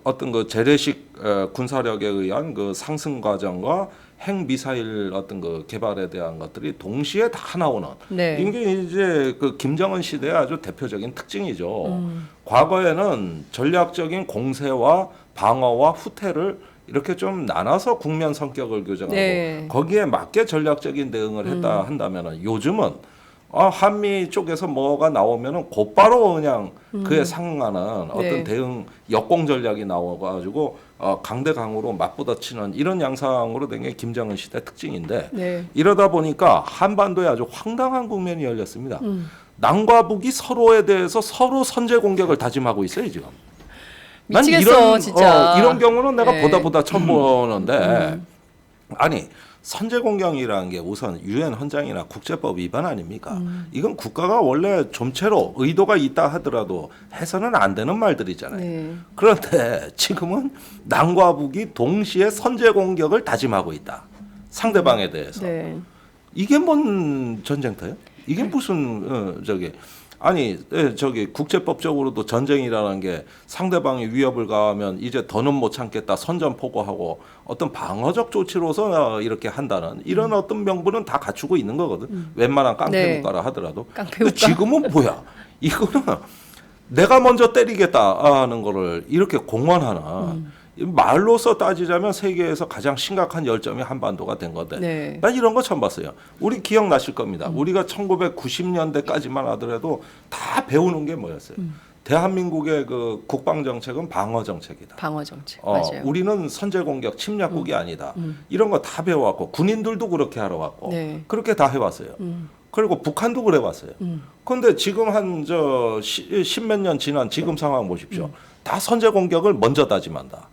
어떤 그 재래식 군사력에 의한 그 상승 과정과 핵 미사일 어떤 그 개발에 대한 것들이 동시에 다 나오는
네.
이게 이제 그 김정은 시대의 아주 대표적인 특징이죠. 과거에는 전략적인 공세와 방어와 후퇴를 이렇게 좀 나눠서 국면 성격을 교정하고
네.
거기에 맞게 전략적인 대응을 했다 한다면은 요즘은 한미 쪽에서 뭐가 나오면은 곧바로 그냥 그에 상응하는 어떤
네.
대응 역공 전략이 나와가지고 강대강으로 맞부딪히는 이런 양상으로 된 게 김정은 시대 특징인데
네.
이러다 보니까 한반도에 아주 황당한 국면이 열렸습니다. 남과 북이 서로에 대해서 서로 선제 공격을 다짐하고 있어요 지금.
미치겠어, 진짜.
이런 경우는 내가
네.
보다 처음 보는데 아니 선제 공격이라는 게 우선 유엔 헌장이나 국제법 위반 아닙니까? 이건 국가가 원래 좀채로 의도가 있다 하더라도 해서는 안 되는 말들이잖아요.
네.
그런데 지금은 남과 북이 동시에 선제 공격을 다짐하고 있다. 상대방에 대해서.
네.
이게 뭔 전쟁터예요? 이게 무슨 저기 국제법적으로도 전쟁이라는 게 상대방이 위협을 가하면 이제 더는 못 참겠다 선전포고하고 어떤 방어적 조치로서 이렇게 한다는 이런 어떤 명분은 다 갖추고 있는 거거든. 웬만한 깡패 국가라 하더라도. 근데 지금은 뭐야? 이거는 내가 먼저 때리겠다 하는 거를 이렇게 공언하는 말로서 따지자면 세계에서 가장 심각한 열점이 한반도가 된 건데
네.
난 이런 거 처음 봤어요. 우리 기억나실 겁니다. 우리가 1990년대까지만 하더라도 다 배우는 게 뭐였어요? 대한민국의 그 국방 정책은 방어 정책이다.
방어 정책. 맞아요.
우리는 선제 공격 침략국이 아니다. 이런 거 다 배워왔고 군인들도 그렇게 하러 왔고
네.
그렇게 다 해왔어요. 그리고 북한도 그래왔어요. 그런데 지금 한 십몇 년 지난 지금 상황 보십시오. 다 선제 공격을 먼저 다짐한다.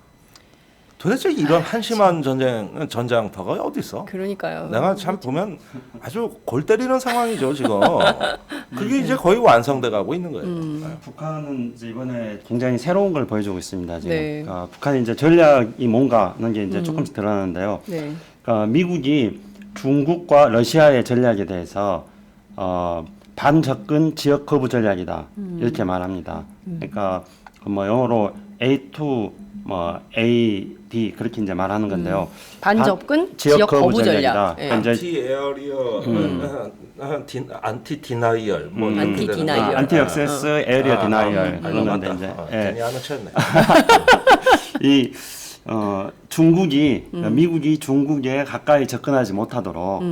도대체 이런 한심한 전장터가 어디 있어?
그러니까요.
내가 참 보면 아주 골 때리는 상황이죠 지금. 그게 이제 거의 완성돼 가고 있는 거예요.
북한은 이제 이번에 굉장히 새로운 걸 보여주고 있습니다. 지금.
네.
그러니까 북한이 이제 전략이 뭔가 하는 게 이제 조금씩 드러나는데요.
네.
그러니까 미국이 중국과 러시아의 전략에 대해서 반접근 지역 거부 전략이다 이렇게 말합니다. 그러니까 뭐 영어로 A2 뭐 AD 그렇게 이제 말하는 건데요.
반접근 지역 거부 전략. 예.
안티 에어리어, 안티 디나이얼, 뭐
안티 디나이얼.
안티 액세스 에리어 디나이얼 그런 건데 이제
괜히 하나 쳤네.
이 중국이 미국이 중국에 가까이 접근하지 못하도록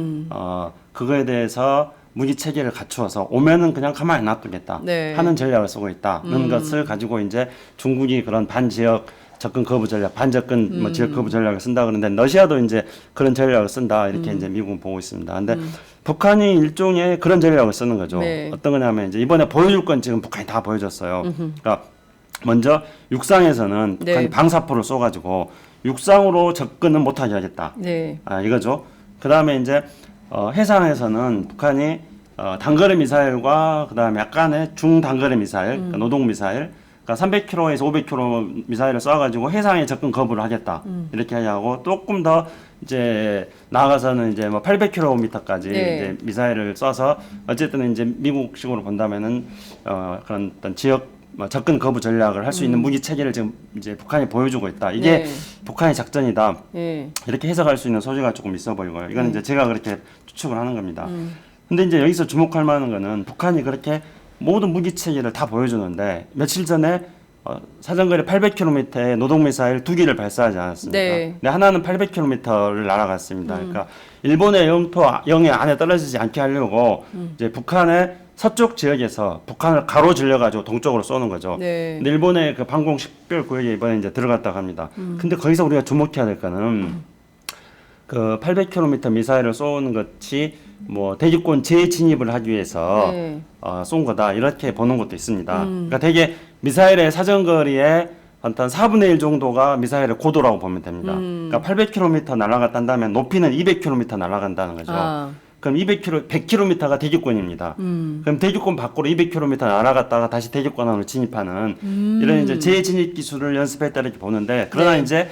그거에 대해서 무기 체계를 갖추어서 오면은 그냥 가만히 놔두겠다
네.
하는 전략을 쓰고 있다는 것을 가지고 이제 중국이 그런 반지역 접근 거부 전략, 반접근 뭐 지역 거부 전략을 쓴다 그러는데 러시아도 이제 그런 전략을 쓴다 이렇게 이제 미국은 보고 있습니다. 근데 북한이 일종의 그런 전략을 쓰는 거죠.
네.
어떤 거냐면 이제 이번에 보여줄 건 지금 북한이 다 보여줬어요. 그러니까 먼저 육상에서는
네.
북한이 방사포를 쏘가지고 육상으로 접근은 못하게 하겠다.
네.
이거죠. 그 다음에 이제 해상에서는 북한이 단거리 미사일과 그 다음에 약간의 중단거리 미사일, 그러니까 노동 미사일, 그러니까 300km에서 500km 미사일을 쏴가지고 해상에 접근 거부를 하겠다 이렇게 하고 조금 더 이제 나아가서는 이제 뭐 800km까지
네.
이제 미사일을 쏴서 어쨌든 이제 미국식으로 본다면은 그런 어떤 지역 접근 거부 전략을 할 수 있는 무기 체계를 지금 이제 북한이 보여주고 있다. 이게
네.
북한의 작전이다.
네.
이렇게 해석할 수 있는 소지가 조금 있어 보이고요. 이건 이제 제가 그렇게 추측을 하는 겁니다. 근데 이제 여기서 주목할 만한 거는 북한이 그렇게 모든 무기 체계를 다 보여주는데 며칠 전에 사정거리 800km의 노동 미사일 2기를 발사하지 않았습니까?
네.
근데 하나는 800km를 날아갔습니다. 그러니까 일본의 영해 안에 떨어지지 않게 하려고 이제 북한의 서쪽 지역에서 북한을 가로질러 가지고 동쪽으로 쏘는 거죠.
네.
근데 일본의 그 방공 식별 구역에 이번에 이제 들어갔다고 합니다. 근데 거기서 우리가 주목해야 될 거는 그 800km 미사일을 쏘는 것이 뭐 대기권 재진입을 하기 위해서
네.
쏜 거다 이렇게 보는 것도 있습니다. 그러니까 되게 미사일의 사정거리의 한 4분의 1 정도가 미사일의 고도라고 보면 됩니다. 그러니까 800km 날아갔다면 높이는 200km 날아간다는 거죠. 그럼 100km가 대기권입니다. 그럼 대기권 밖으로 200km 날아갔다가 다시 대기권 안으로 진입하는 이런 이제 재진입 기술을 연습했다 이렇게 보는데 그러나
네.
이제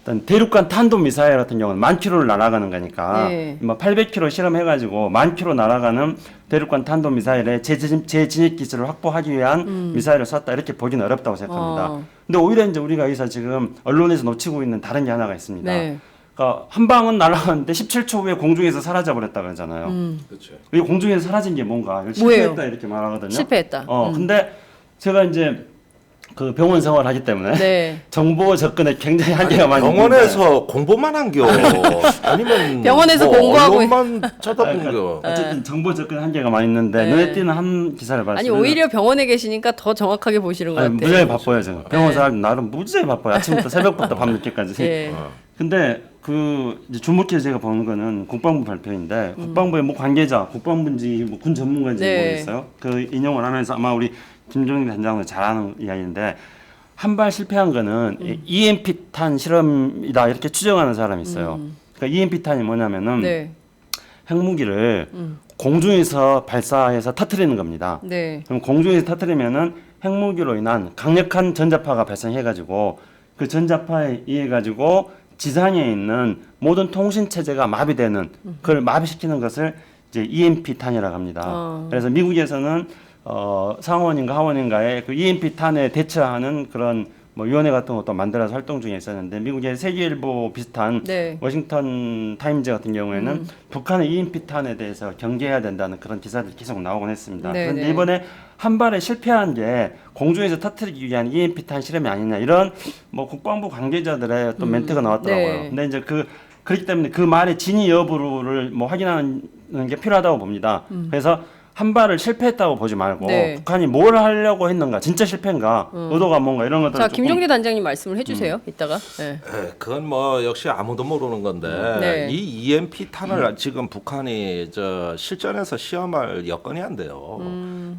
어떤 대륙간 탄도 미사일 같은 경우는 10,000km를 날아가는 거니까
네.
뭐 800km 실험해가지고 10,000km 날아가는 대륙간 탄도 미사일의 재진입 기술을 확보하기 위한 미사일을 쐈다 이렇게 보기는 어렵다고 생각합니다. 근데 오히려 이제 우리가 여기서 지금 언론에서 놓치고 있는 다른 게 하나가 있습니다.
네.
그러니까 한 방은 날아갔는데 17초 후에 공중에서 사라져 버렸다 그러잖아요.
그렇죠.
이 공중에서 사라진 게 뭔가 이걸
뭐예요?
실패했다 이렇게 말하거든요.
실패했다.
근데 제가 이제 그 병원 생활을 하기 때문에
네.
정보 접근에 굉장히 한계가 많이 있는데
병원에서 공부만 한겨 아니면
병원에서
뭐
공부하고
언론만 쳐다보겨.
어쨌든 정보 접근 한계가 많이 있는데
네.
눈에 띄는 한 기사를 봤어요.
아니 오히려 병원에 계시니까 더 정확하게 보시는 것 같아요.
무지하게 바빠요 지금. 병원 생활 나름 무지하게 바빠요. 아침부터 새벽부터 밤 늦게까지.
네.
근데 그 이제 주목해서 제가 보는 거는 국방부 발표인데 국방부의 뭐 관계자, 국방부인지 뭐 군 전문가인지
네.
모르겠어요. 그 인용을 하면서 아마 우리 김종인 단장도 잘 아는 이야기인데 한 발 실패한 거는 EMP 탄 실험이다 이렇게 추정하는 사람이 있어요. 그러니까 EMP 탄이 뭐냐면은
네.
핵무기를 공중에서 발사해서 터뜨리는 겁니다.
네.
그럼 공중에서 터뜨리면은 핵무기로 인한 강력한 전자파가 발생해가지고 그 전자파에 의해 가지고 지상에 있는 모든 통신 체제가 마비되는 그걸 마비시키는 것을 이제 EMP 탄이라고 합니다. 그래서 미국에서는 상원인가 하원인가에 그 EMP 탄에 대처하는 그런 뭐 위원회 같은 것도 만들어서 활동 중에 있었는데 미국의 세계일보 비슷한
네.
워싱턴 타임즈 같은 경우에는 북한의 EMP 탄에 대해서 경계해야 된다는 그런 기사들이 계속 나오곤 했습니다.
네,
그런데
네.
이번에 한 발에 실패한 게 공중에서 터뜨리기 위한 EMP 탄 실험이 아니냐 이런 뭐 국방부 관계자들의 또 멘트가 나왔더라고요.
네.
근데 이제 그렇기 때문에 그 말의 진위 여부를 뭐 확인하는 게 필요하다고 봅니다. 그래서 한 발을 실패했다고 보지 말고
네.
북한이 뭘 하려고 했는가, 진짜 실패인가, 의도가 뭔가 이런 것들을
자,
조금
김종대 단장님 말씀을 해주세요. 이따가. 네.
네, 그건 뭐 역시 아무도 모르는 건데
네.
이 EMP 탄을 지금 북한이 실전에서 시험할 여건이 안 돼요.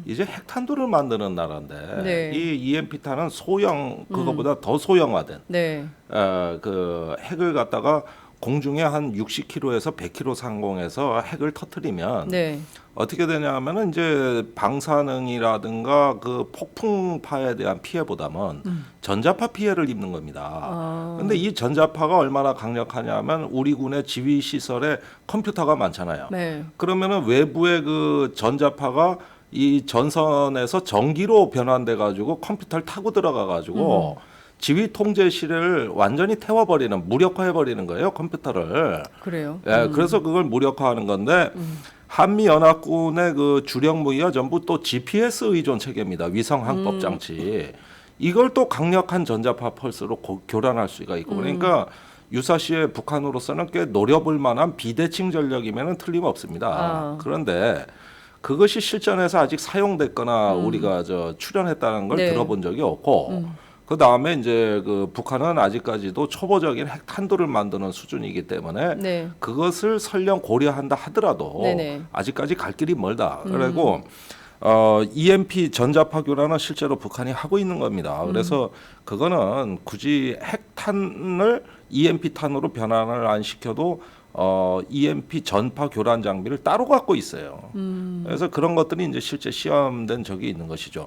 이제 핵탄두를 만드는 나라인데
네.
이 EMP 탄은 소형 그거보다 더 소형화된
네.
그 핵을 갖다가 공중에 한 60km에서 100km 상공에서 핵을 터뜨리면
네.
어떻게 되냐면은 이제 방사능이라든가 그 폭풍파에 대한 피해보다는 전자파 피해를 입는 겁니다. 근데 이 전자파가 얼마나 강력하냐면 우리 군의 지휘 시설에 컴퓨터가 많잖아요.
네.
그러면은 외부의 그 전자파가 이 전선에서 전기로 변환돼 가지고 컴퓨터를 타고 들어가 가지고 지휘 통제실을 완전히 태워버리는 무력화해버리는 거예요 컴퓨터를.
그래요.
예, 그래서 그걸 무력화하는 건데 한미 연합군의 그 주력 무기가 전부 또 GPS 의존 체계입니다. 위성 항법 장치. 이걸 또 강력한 전자파 펄스로 교란할 수가 있고 그러니까 유사시에 북한으로서는 꽤 노려볼 만한 비대칭 전력이면은 틀림없습니다. 그런데 그것이 실전에서 아직 사용됐거나 우리가 출연했다는 걸
네.
들어본 적이 없고. 그 다음에 이제 그 북한은 아직까지도 초보적인 핵탄두를 만드는 수준이기 때문에
네.
그것을 설령 고려한다 하더라도
네네.
아직까지 갈 길이 멀다. 그리고 EMP 전자파 교란은 실제로 북한이 하고 있는 겁니다. 그래서 그거는 굳이 핵탄을 EMP 탄으로 변환을 안 시켜도 EMP 전파 교란 장비를 따로 갖고 있어요. 그래서 그런 것들이 이제 실제 시험된 적이 있는 것이죠.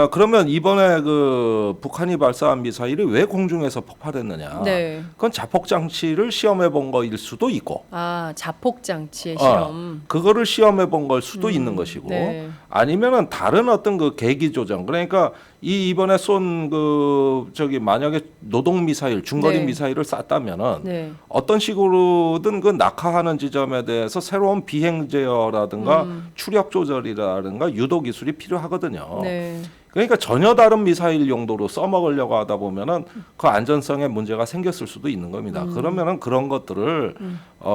그러면 이번에 그 북한이 발사한 미사일이 왜 공중에서 폭발했느냐?
네.
그건 자폭 장치를 시험해 본 거일 수도 있고,
아, 자폭 장치의 실험.
그거를 시험해 본 걸 수도 있는 것이고,
네.
아니면은 다른 어떤 그 계기 조정. 그러니까 이번에 쏜 그 만약에 노동 미사일, 중거리
네.
미사일을 쐈다면은
네.
어떤 식으로든 그 낙하하는 지점에 대해서 새로운 비행 제어라든가 추력 조절이라든가 유도 기술이 필요하거든요.
네.
그러니까 전혀 다른 미사일 용도로 써먹으려고 하다 보면은 그 안전성에 문제가 생겼을 수도 있는 겁니다. 그러면은 그런 것들을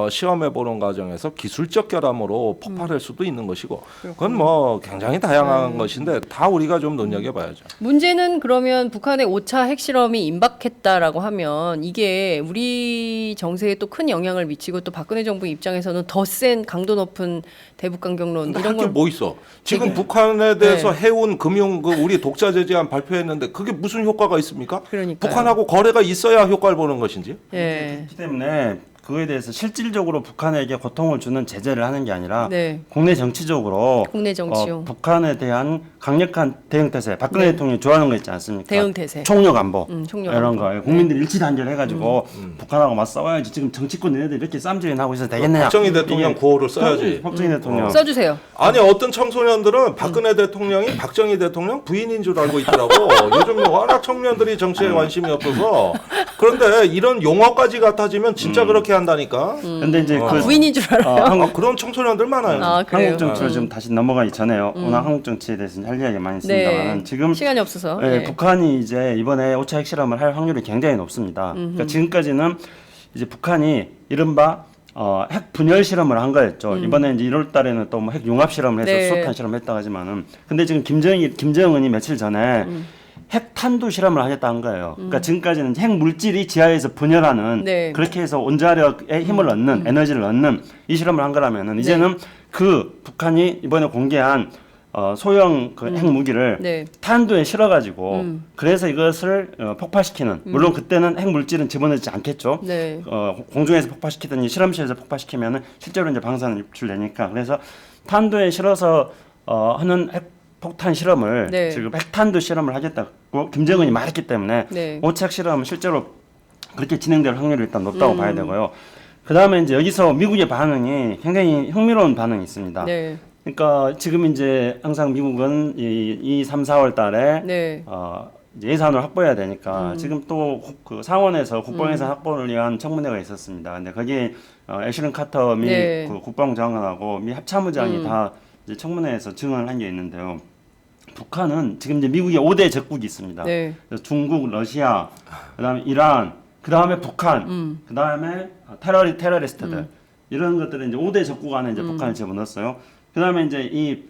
시험해 보는 과정에서 기술적 결함으로 폭발할 수도 있는 것이고, 그건 뭐 굉장히 다양한 것인데 다 우리가 좀 눈여겨봐야죠.
문제는 그러면 북한의 5차 핵실험이 임박했다라고 하면 이게 우리 정세에 또 큰 영향을 미치고 또 박근혜 정부 입장에서는 더 센 강도 높은 대북 강경론
근데
이런
할 게
걸
뭐 있어? 지금
되게-
북한에 대해서
네.
해운 금융 우리 독자 제재안 발표했는데 그게 무슨 효과가 있습니까?
그러니까요.
북한하고 거래가 있어야 효과를 보는 것인지.
예.
그렇기 때문에 그거에 대해서 실질적으로 북한에게 고통을 주는 제재를 하는 게 아니라
네.
국내 정치적으로
국내 정치용.
북한에 대한 강력한 대응 태세, 박근혜 대통령이 좋아하는 거 있지 않습니까?
대응 태세.
총력 안보,
총력
이런
안보.
거 국민들 일치 단결해가지고 북한하고 맞싸워야지. 지금 정치권 얘네들 이렇게 쌈질이 나고 있어도 되겠느냐?
박정희 대통령
이게-
구호를 써야지.
박정희 대통령.
써주세요.
아니 어떤 청소년들은 박근혜 대통령이 박정희 대통령 부인인 줄 알고 있더라고. 요즘 워낙 청년들이 정치에 관심이 없어서. 그런데 이런 용어까지 갖다지면 진짜 그렇게 한다니까.
근데 이제 그
부인인 줄 알아요.
그런 청소년들 많아요.
아, 그래요.
한국 정치로 좀 다시 넘어가기 전에요. 워낙 한국 정치에 대해서 할 이야기 많이 있습니다만 지금
시간이 없어서.
예,
예.
북한이 이제 이번에 5차 핵실험을 할 확률이 굉장히 높습니다. 그러니까 지금까지는 이제 북한이 이른바 핵 분열 실험을 한 거였죠. 이번에 이제 1월 달에는 또 뭐 핵 융합 실험을 해서
네.
수소탄 실험을 했다고 하지만은 근데 지금 김정은이 며칠 전에 핵탄두 실험을 하겠다 한 거예요. 그러니까 지금까지는 핵 물질이 지하에서 분열하는
네.
그렇게 해서 온자력에 힘을 얻는 에너지를 얻는 이 실험을 한 거라면은 이제는 그 북한이 이번에 공개한 소형 그 핵무기를
네.
탄두에 실어가지고 그래서 이것을 폭발시키는 물론 그때는 핵물질은 집어넣지 않겠죠.
네.
공중에서 폭발시키든지 실험실에서 폭발시키면은 실제로 이제 방사능 유출되니까 그래서 탄두에 실어서 하는 핵폭탄 실험을
네.
지금 핵탄두 실험을 하겠다고 김정은이 말했기 때문에
네.
오착 실험은 실제로 그렇게 진행될 확률이 일단 높다고 봐야 되고요. 그 다음에 이제 여기서 미국의 반응이 굉장히 흥미로운 반응이 있습니다.
네.
그러니까 지금 이제 항상 미국은 이 3, 4월 달에
네.
이제 예산을 확보해야 되니까 지금 또 그 상원에서 국방예산 확보를 위한 청문회가 있었습니다. 근데 거기에 애슐린 카터 미
네.
그 국방장관하고 미 합참의장이 다 이제 청문회에서 증언을 한 게 있는데요. 북한은 지금 이제 미국의 5대 적국이 있습니다.
네.
그래서 중국, 러시아, 그다음에 이란, 그다음에 북한, 그다음에 테러리스트들 이런 것들은 이제 5대 적국 안에 이제 북한을 집어넣었어요. 그다음에 이제 이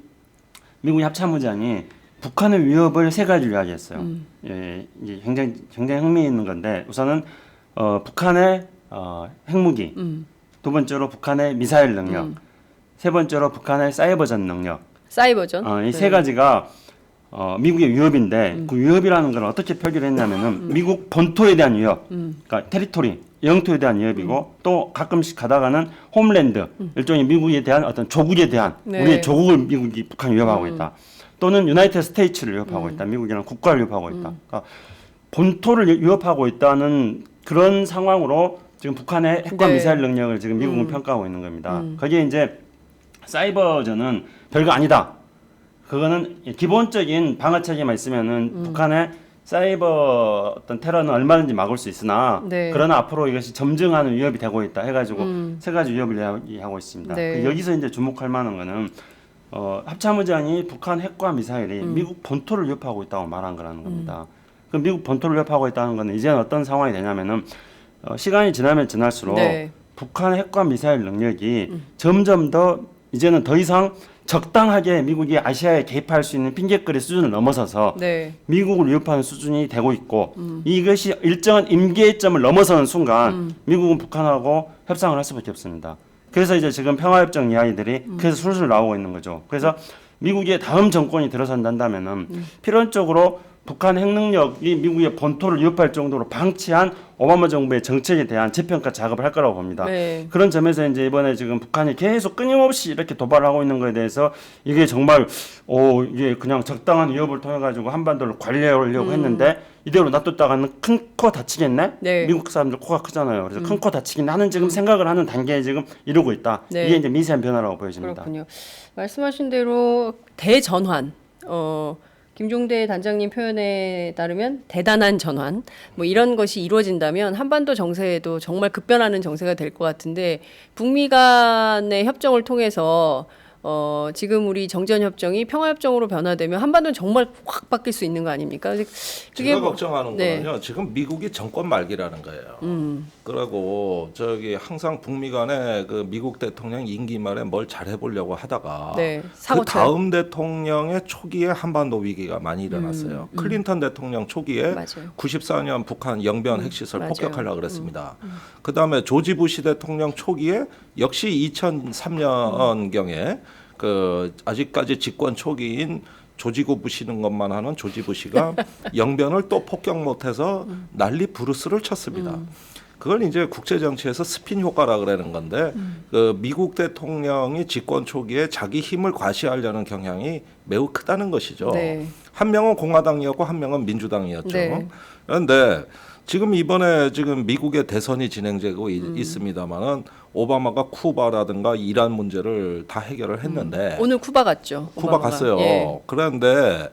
미국의 합참의장이 북한의 위협을 세 가지로 이야기했어요. 예, 이게 굉장히 흥미있는 건데 우선은 북한의 핵무기, 두 번째로 북한의 미사일 능력, 세 번째로 북한의 사이버전 능력.
사이버전.
이 세 가지가 미국의 위협인데 그 위협이라는 걸 어떻게 표기를 했냐면은 미국 본토에 대한 위협, 그러니까 테리토리, 영토에 대한 위협이고 또 가끔씩 가다가는 홈랜드, 일종의 미국에 대한 어떤 조국에 대한
네.
우리의 조국을 미국이 북한이 위협하고 있다. 또는 유나이티드 스테이츠를 위협하고 있다. 미국이랑 국가를 위협하고 있다. 그러니까 본토를 위협하고 있다는 그런 상황으로 지금 북한의 핵과
네.
미사일 능력을 지금 미국은 평가하고 있는 겁니다. 거기에 이제 사이버전은 별거 아니다. 그거는 기본적인 방어 체계만 있으면은 북한의 사이버 어떤 테러는 얼마든지 막을 수 있으나
네.
그러나 앞으로 이것이 점증하는 위협이 되고 있다 해가지고 세 가지 위협을 이야기하고 있습니다.
네.
여기서 이제 주목할 만한 거는 합참의장이 북한 핵과 미사일이 미국 본토를 위협하고 있다고 말한 거라는 겁니다. 그 미국 본토를 위협하고 있다는 거는 이제는 어떤 상황이 되냐면은 시간이 지나면 지날수록
네.
북한의 핵과 미사일 능력이 점점 더 이제는 더 이상 적당하게 미국이 아시아에 개입할 수 있는 핑계거리 수준을 넘어서서
네.
미국을 위협하는 수준이 되고 있고 이것이 일정한 임계점을 넘어서는 순간 미국은 북한하고 협상을 할 수밖에 없습니다. 그래서 이제 지금 평화협정 이야기들이 그래서 술술 나오고 있는 거죠. 그래서 미국의 다음 정권이 들어선다면은 필연적으로 북한 핵능력이 미국의 본토를 위협할 정도로 방치한 오바마 정부의 정책에 대한 재평가 작업을 할 거라고 봅니다.
네.
그런 점에서 이제 이번에 지금 북한이 계속 끊임없이 이렇게 도발하고 있는 것에 대해서 이게 정말 이게 그냥 적당한 위협을 통해 가지고 한반도를 관리하려고 했는데 이대로 놔뒀다가는 큰 코 다치겠네.
네.
미국 사람들 코가 크잖아요. 그래서 큰 코 다치긴 하는 지금 생각을 하는 단계에 지금 이르고 있다.
네.
이게 이제 미세한 변화라고 보여집니다.
그렇군요. 말씀하신 대로 대전환. 김종대 단장님 표현에 따르면 대단한 전환 뭐 이런 것이 이루어진다면 한반도 정세에도 정말 급변하는 정세가 될 것 같은데 북미 간의 협정을 통해서 지금 우리 정전협정이 평화협정으로 변화되면 한반도는 정말 확 바뀔 수 있는 거 아닙니까?
제가 걱정하는
네.
거는요. 지금 미국이 정권 말기라는 거예요. 그러고 항상 북미 간에 그 미국 대통령 임기 말에 뭘 잘해보려고 하다가
네,
그
사고쳐요.
다음 대통령의 초기에 한반도 위기가 많이 일어났어요. 클린턴 대통령 초기에
맞아요.
94년 북한 영변 핵시설
맞아요.
폭격하려고 그랬습니다. 그 다음에 조지 부시 대통령 초기에 역시 2003년경에 그 아직까지 집권 초기인 조지고 부시는 것만 하는 조지 부시가 영변을 또 폭격 못해서 난리 부르스를 쳤습니다. 그걸 이제 국제 정치에서 스핀 효과라 그러는 건데 그 미국 대통령이 집권 초기에 자기 힘을 과시하려는 경향이 매우 크다는 것이죠.
네.
한 명은 공화당이었고 한 명은 민주당이었죠.
네.
그런데 지금 이번에 지금 미국의 대선이 진행되고 있습니다만은 오바마가 쿠바라든가 이란 문제를 다 해결을 했는데
오늘 쿠바 갔죠.
쿠바
오바마가.
갔어요.
예.
그런데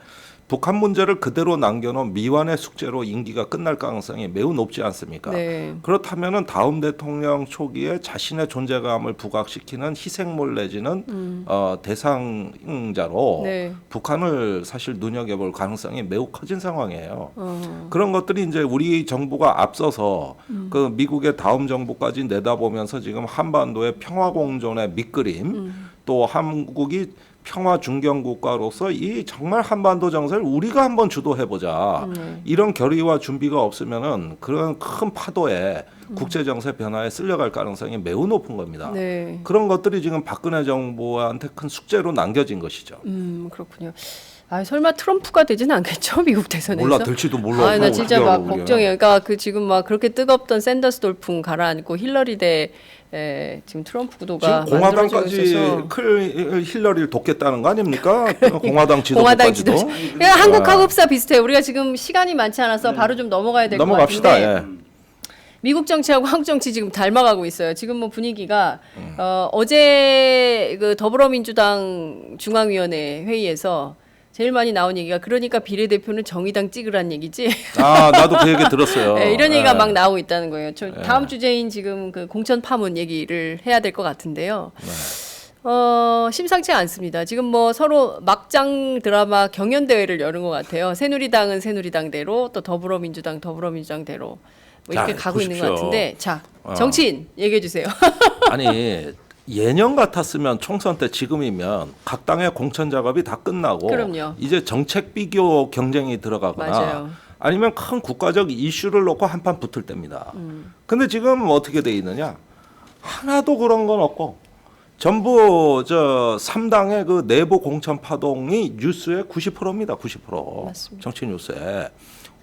북한 문제를 그대로 남겨놓은 미완의 숙제로 임기가 끝날 가능성이 매우 높지 않습니까?
네.
그렇다면은 다음 대통령 초기에 자신의 존재감을 부각시키는 희생물 내지는 대상자로
네.
북한을 사실 눈여겨볼 가능성이 매우 커진 상황이에요. 그런 것들이 이제 우리 정부가 앞서서 그 미국의 다음 정부까지 내다보면서 지금 한반도의 평화 공존의 밑그림 또 한국이 평화 중견 국가로서 이 정말 한반도 정세를 우리가 한번 주도해보자. 이런 결의와 준비가 없으면은 그런 큰 파도에 국제 정세 변화에 쓸려갈 가능성이 매우 높은 겁니다.
네.
그런 것들이 지금 박근혜 정부한테 큰 숙제로 남겨진 것이죠.
그렇군요. 아, 설마 트럼프가 되지는 않겠죠? 미국 대선에서?
몰라 될지도 몰라.
아, 나 진짜 막 걱정해요. 그러니까 그 지금 막 그렇게 뜨겁던 샌더스 돌풍 가라앉고 힐러리 대 지금 트럼프 구도가
지금 공화당까지 힐러리를 돕겠다는 거 아닙니까? 공화당 지도부까지도.
그냥 한국하고 흡사 비슷해요. 우리가 지금 시간이 많지 않아서 바로 좀 넘어가야 될 것 같은데.
넘어갑시다. 예.
미국 정치하고 한국 정치 지금 닮아가고 있어요. 지금 뭐 분위기가 어제 그 더불어민주당 중앙위원회 회의에서 제일 많이 나온 얘기가 그러니까 비례대표는 정의당 찍으란 얘기지.
아 나도 그 얘기 들었어요.
네, 이런 얘기가 막 나오고 있다는 거예요. 다음 주제인 지금 그 공천 파문 얘기를 해야 될 것 같은데요. 심상치 않습니다. 지금 뭐 서로 막장 드라마 경연 대회를 여는 것 같아요. 새누리당은 새누리당대로 또 더불어민주당대로 뭐 이렇게 가고
보십시오.
있는 것 같은데 자 정치인 얘기해 주세요.
아니 예년 같았으면 총선 때 지금이면 각 당의 공천 작업이 다 끝나고
그럼요.
이제 정책 비교 경쟁이 들어가거나
맞아요.
아니면 큰 국가적 이슈를 놓고 한판 붙을 때입니다. 근데 지금 어떻게 돼 있느냐? 하나도 그런 건 없고 전부 저 3당의 그 내부 공천 파동이 뉴스의 90%입니다. 90%.
맞습니다.
정치 뉴스에.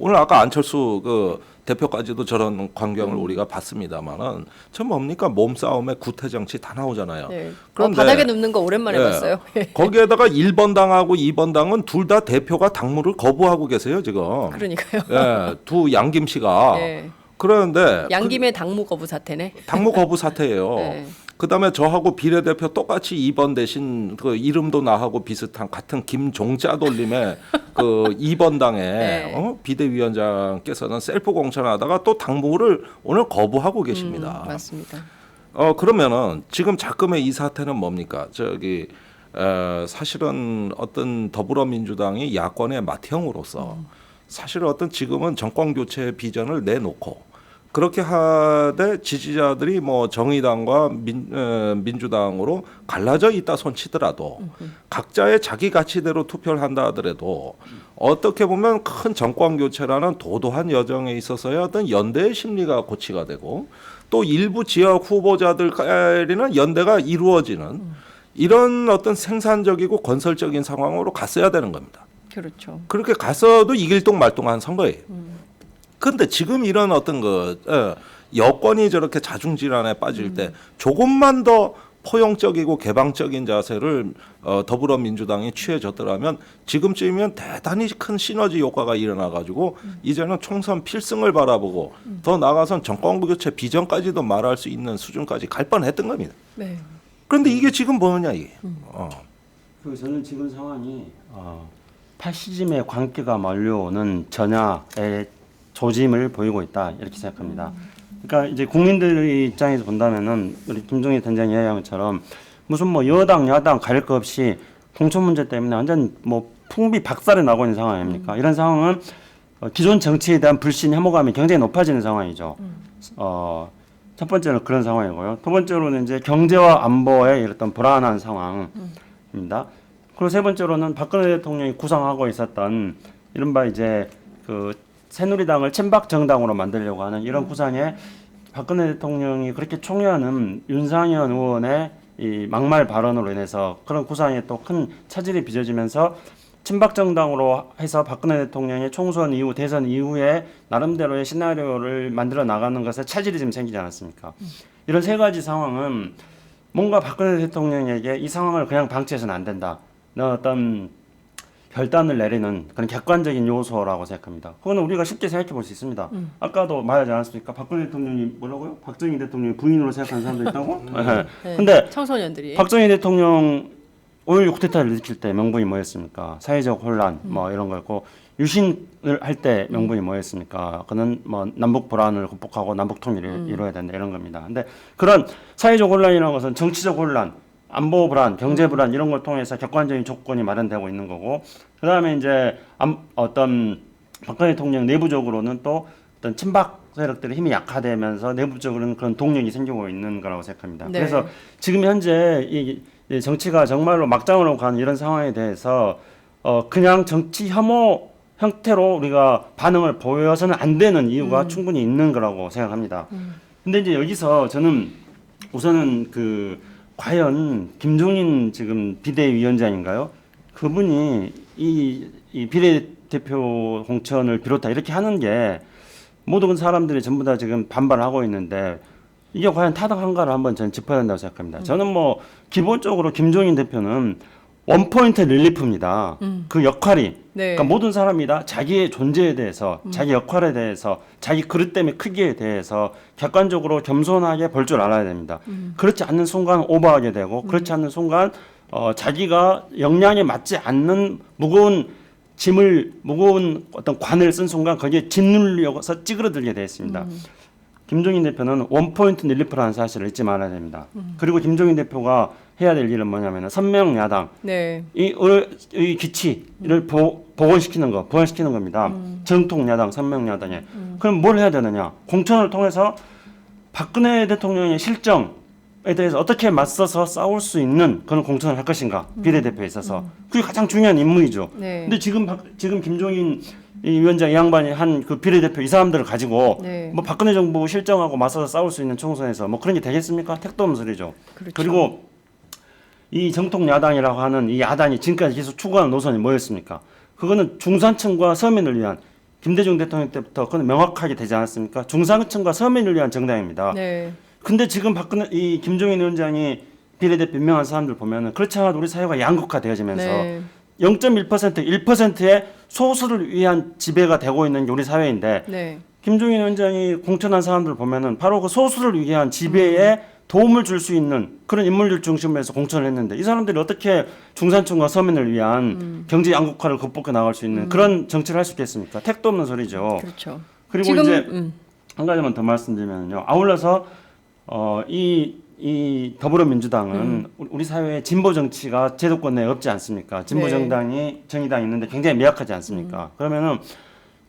오늘 아까 안철수 그 대표까지도 저런 광경을 우리가 봤습니다만은 저 뭡니까 몸싸움에 구태 정치 다 나오잖아요.
네.
그런데
바닥에 눕는 거 오랜만에
예,
봤어요.
거기에다가 1번 당하고 2번 당은 둘 다 대표가 당무를 거부하고 계세요 지금.
그러니까요.
예, 두 양김 씨가.
네.
그러는데
양김의 당무 거부 사태네.
당무 거부 사태예요.
네.
그다음에 저하고 비례대표 똑같이 2번 대신 그 이름도 나하고 비슷한 같은 김종자 돌림의 그 2번 당의
네.
비대위원장께서는 셀프 공천하다가 또 당무를 오늘 거부하고 계십니다.
맞습니다.
그러면은 지금 자금의 이 사태는 뭡니까? 사실은 어떤 더불어민주당이 야권의 맏형으로서 사실 어떤 지금은 정권 교체 비전을 내놓고 그렇게 하되 지지자들이 뭐 정의당과 민주당으로 갈라져 있다 손치더라도 각자의 자기 가치대로 투표를 한다 하더라도 어떻게 보면 큰 정권 교체라는 도도한 여정에 있어서야 어떤 연대의 심리가 고취가 되고 또 일부 지역 후보자들끼리는 연대가 이루어지는 이런 어떤 생산적이고 건설적인 상황으로 갔어야 되는 겁니다.
그렇죠.
그렇게 가서도 이길 동 말동한 선거예요. 그런데 지금 이런 어떤 여권이 저렇게 자중질환에 빠질 때 조금만 더 포용적이고 개방적인 자세를 더불어민주당이 취해졌더라면 지금쯤이면 대단히 큰 시너지 효과가 일어나가지고 이제는 총선 필승을 바라보고 더 나아가선 정권 교체 비전까지도 말할 수 있는 수준까지 갈 뻔했던 겁니다.
네.
그런데 이게 지금 뭐냐 이게.
저는 지금 상황이 파시즘의 광기가 몰려오는 전야의 조짐을 보이고 있다 이렇게 생각합니다. 그러니까 이제 국민들의 입장에서 본다면은 우리 김종인 단장이 이야기한 것처럼 무슨 뭐 여당 야당 가릴 것 없이 공천 문제 때문에 완전 뭐 풍비 박살이 나고 있는 상황 아닙니까? 이런 상황은 기존 정치에 대한 불신 혐오감이 굉장히 높아지는 상황이죠. 첫 번째는 그런 상황이고요. 두 번째로는 이제 경제와 안보의 어떤 불안한 상황입니다. 그리고 세 번째로는 박근혜 대통령이 구상하고 있었던 이른바 이제 그 새누리당을 친박 정당으로 만들려고 하는 이런 구상에 박근혜 대통령이 그렇게 총애하는 윤상현 의원의 이 막말 발언으로 인해서 그런 구상에 또 큰 차질이 빚어지면서 친박 정당으로 해서 박근혜 대통령의 총선 이후 대선 이후에 나름대로의 시나리오를 만들어 나가는 것에 차질이 좀 생기지 않았습니까? 이런 세 가지 상황은 뭔가 박근혜 대통령에게 이 상황을 그냥 방치해서는 안 된다. 어떤 결단을 내리는 그런 객관적인 요소라고 생각합니다. 그거는 우리가 쉽게 생각해 볼 수 있습니다. 아까도 말하지 않았습니까? 박근혜 대통령이 뭐라고요? 박정희 대통령이 부인으로 생각하는 사람도 있다고?
네.
근데
청소년들이
박정희 대통령 5.16 쿠데타를 일으킬 때 명분이 뭐였습니까? 사회적 혼란 뭐 이런 거였고 유신을 할 때 명분이 뭐였습니까? 그는 뭐 남북 불안을 극복하고 남북 통일을 이루어야 된다 이런 겁니다. 근데 그런 사회적 혼란이라는 것은 정치적 혼란 안보 불안, 경제 불안 이런 걸 통해서 객관적인 조건이 마련되고 있는 거고, 그 다음에 이제 어떤 박근혜 대통령 내부적으로는 또 어떤 친박 세력들의 힘이 약화되면서 내부적으로는 그런 동력이 생기고 있는 거라고 생각합니다.
네.
그래서 지금 현재 이 정치가 정말로 막장으로 가는 이런 상황에 대해서 그냥 정치 혐오 형태로 우리가 반응을 보여서는 안 되는 이유가 충분히 있는 거라고 생각합니다. 근데 이제 여기서 저는 우선은 과연 김종인 지금 비대위원장인가요? 그분이 이 비례대표 공천을 비롯한 이렇게 하는 게 모든 사람들이 전부 다 지금 반발하고 있는데 이게 과연 타당한가를 한번 저는 짚어야 된다고 생각합니다. 저는 뭐 기본적으로 김종인 대표는 원포인트 릴리프입니다. 그 역할이
네.
그러니까 모든 사람이 다 자기의 존재에 대해서 자기 역할에 대해서 자기 그릇됨의 크기에 대해서 객관적으로 겸손하게 볼 줄 알아야 됩니다. 그렇지 않는 순간 오버하게 되고 그렇지 않는 순간 자기가 역량에 맞지 않는 무거운 어떤 관을 쓴 순간 거기에 짓누르려서 찌그러들게 되어 있습니다. 김종인 대표는 원포인트 릴리프라는 사실을 잊지 말아야 됩니다. 그리고 김종인 대표가 해야 될 일은 뭐냐면 선명 야당
네.
이 기치를 복원시키는 거, 부활시키는 겁니다. 정통 야당, 선명 야당에. 그럼 뭘 해야 되느냐? 공천을 통해서 박근혜 대통령의 실정에 대해서 어떻게 맞서서 싸울 수 있는 그런 공천을 할 것인가? 비례대표에 있어서 그게 가장 중요한 임무이죠.
네.
근데 지금 김종인 이 위원장 이 양반이 한 그 비례대표 이 사람들을 가지고
네.
뭐 박근혜 정부 실정하고 맞서서 싸울 수 있는 총선에서 뭐 그런 게 되겠습니까? 택도 없는 소리죠.
그렇죠.
그리고 이 정통 야당이라고 하는 이 야당이 지금까지 계속 추구하는 노선이 뭐였습니까? 그거는 중산층과 서민을 위한 김대중 대통령 때부터 그건 명확하게 되지 않았습니까? 중산층과 서민을 위한 정당입니다.
네.
근데 지금 이 김종인 위원장이 비례대표 임명한 사람들 보면은 그렇지 않아도 우리 사회가 양극화되어지면서
네.
0.1%, 1%의 소수를 위한 지배가 되고 있는 게 우리 사회인데
네.
김종인 위원장이 공천한 사람들 보면은 바로 그 소수를 위한 지배에 도움을 줄 수 있는 그런 인물들 중심으로 해서 공천을 했는데 이 사람들이 어떻게 중산층과 서민을 위한 경제 양극화를 극복해 나갈 수 있는 그런 정치를 할 수 있겠습니까? 택도 없는 소리죠.
그렇죠.
그리고
지금,
이제 한 가지만 더 말씀드리면요. 아울러서 이 더불어민주당은 우리 사회의 진보 정치가 제도권 내에 없지 않습니까? 진보
네.
정당이 있는데 굉장히 미약하지 않습니까? 그러면은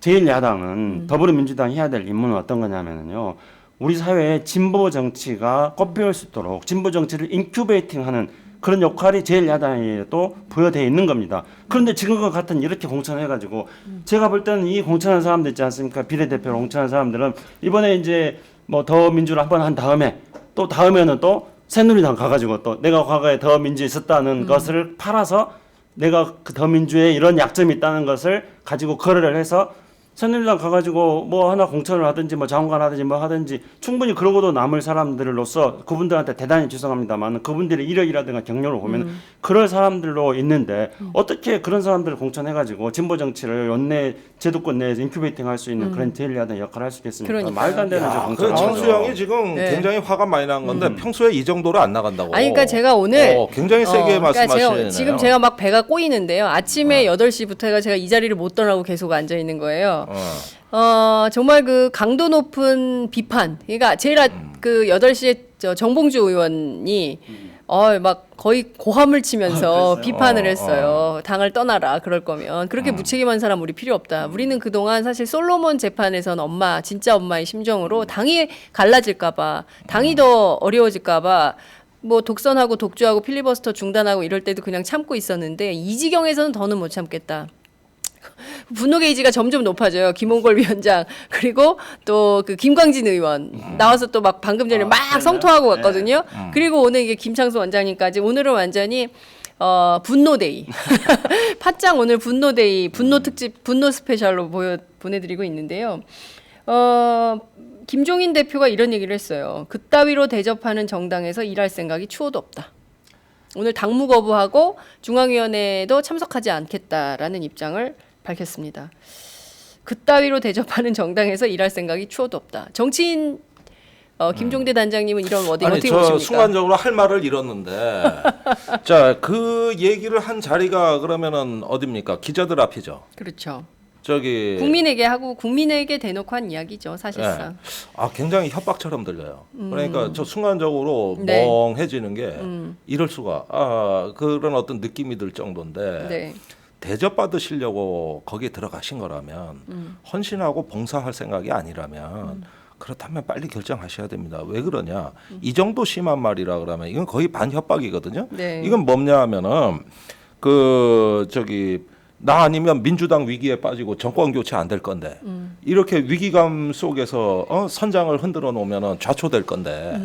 제1야당은 더불어민주당이 해야 될 임무는 어떤 거냐면요. 우리 사회의 진보 정치가 꽃피울 수 있도록 진보 정치를 인큐베이팅하는 그런 역할이 제1야당에도 부여되어 있는 겁니다. 그런데 지금과 같은 이렇게 공천해가지고 제가 볼 때는 이 공천한 사람들 있지 않습니까? 비례대표로 공천한 사람들은 이번에 이제 뭐 더민주를 한번 한 다음에 또 다음에는 또 새누리당 가가지고 또 내가 과거에 더민주에 있었다는 것을 팔아서 내가 그 더민주에 이런 약점이 있다는 것을 가지고 거래를 해서 새누리당 가가지고 뭐 하나 공천을 하든지 뭐 장관 하든지 뭐 하든지 충분히 그러고도 남을 사람들로서 그분들한테 대단히 죄송합니다만 그분들의 이력이라든가 경력을 보면 그럴 사람들로 있는데 어떻게 그런 사람들을 공천해가지고 진보 정치를 연내 제도권 내에서 인큐베이팅 할 수 있는 그런 제1야당 역할을 할 수 있겠습니까?
그러니까요.
말도 안 되는 저
그
공천.
청수영이 지금
네.
굉장히 화가 많이 난 건데 평소에 이 정도로 안 나간다고.
아니 그러니까 제가 오늘
굉장히 세게 말씀하시네요.
지금 제가 막 배가 꼬이는데요. 아침에 8시부터 해가 제가 이 자리를 못 떠나고 계속 앉아 있는 거예요. 정말 그 강도 높은 비판. 그러니까 제일 그 8시에 정봉주 의원이 막 거의 고함을 치면서 비판을 했어요. 당을 떠나라 그럴 거면. 그렇게 무책임한 사람 우리 필요 없다. 우리는 그동안 사실 솔로몬 재판에선 진짜 엄마의 심정으로 당이 갈라질까 봐, 당이 더 어려워질까 봐 뭐 독선하고 독주하고 필리버스터 중단하고 이럴 때도 그냥 참고 있었는데 이 지경에서는 더는 못 참겠다. 분노 게이지가 점점 높아져요. 김홍걸 위원장 그리고 또 그 김광진 의원 나와서 또 막 방금 전에 막 성토하고 갔거든요. 그리고 오늘 이게 김창수 원장님까지 오늘은 완전히 분노데이 팟짱 오늘 분노데이 분노 특집 분노 스페셜로 보내드리고 있는데요. 김종인 대표가 이런 얘기를 했어요. 그따위로 대접하는 정당에서 일할 생각이 추호도 없다. 오늘 당무 거부하고 중앙위원회에도 참석하지 않겠다라는 입장을 밝혔습니다. 그따위로 대접하는 정당에서 일할 생각이 추호도 없다. 정치인 김종대 단장님은 이런 워딩
아니,
어떻게
저
보십니까?
순간적으로 할 말을 잃었는데 자, 그 얘기를 한 자리가 그러면은 어딥니까? 기자들 앞이죠.
그렇죠.
저기
국민에게 하고 국민에게 대놓고 한 이야기죠, 사실상.
굉장히 협박처럼 들려요. 그러니까 저 순간적으로
네.
멍해지는 게 이럴 수가 그런 어떤 느낌이 들 정도인데
네.
대접받으시려고 거기에 들어가신 거라면 헌신하고 봉사할 생각이 아니라면 그렇다면 빨리 결정하셔야 됩니다. 왜 그러냐? 이 정도 심한 말이라 그러면 이건 거의 반협박이거든요.
네.
이건 뭐냐 하면은 나 아니면 민주당 위기에 빠지고 정권 교체 안 될 건데 이렇게 위기감 속에서 선장을 흔들어 놓으면 좌초될 건데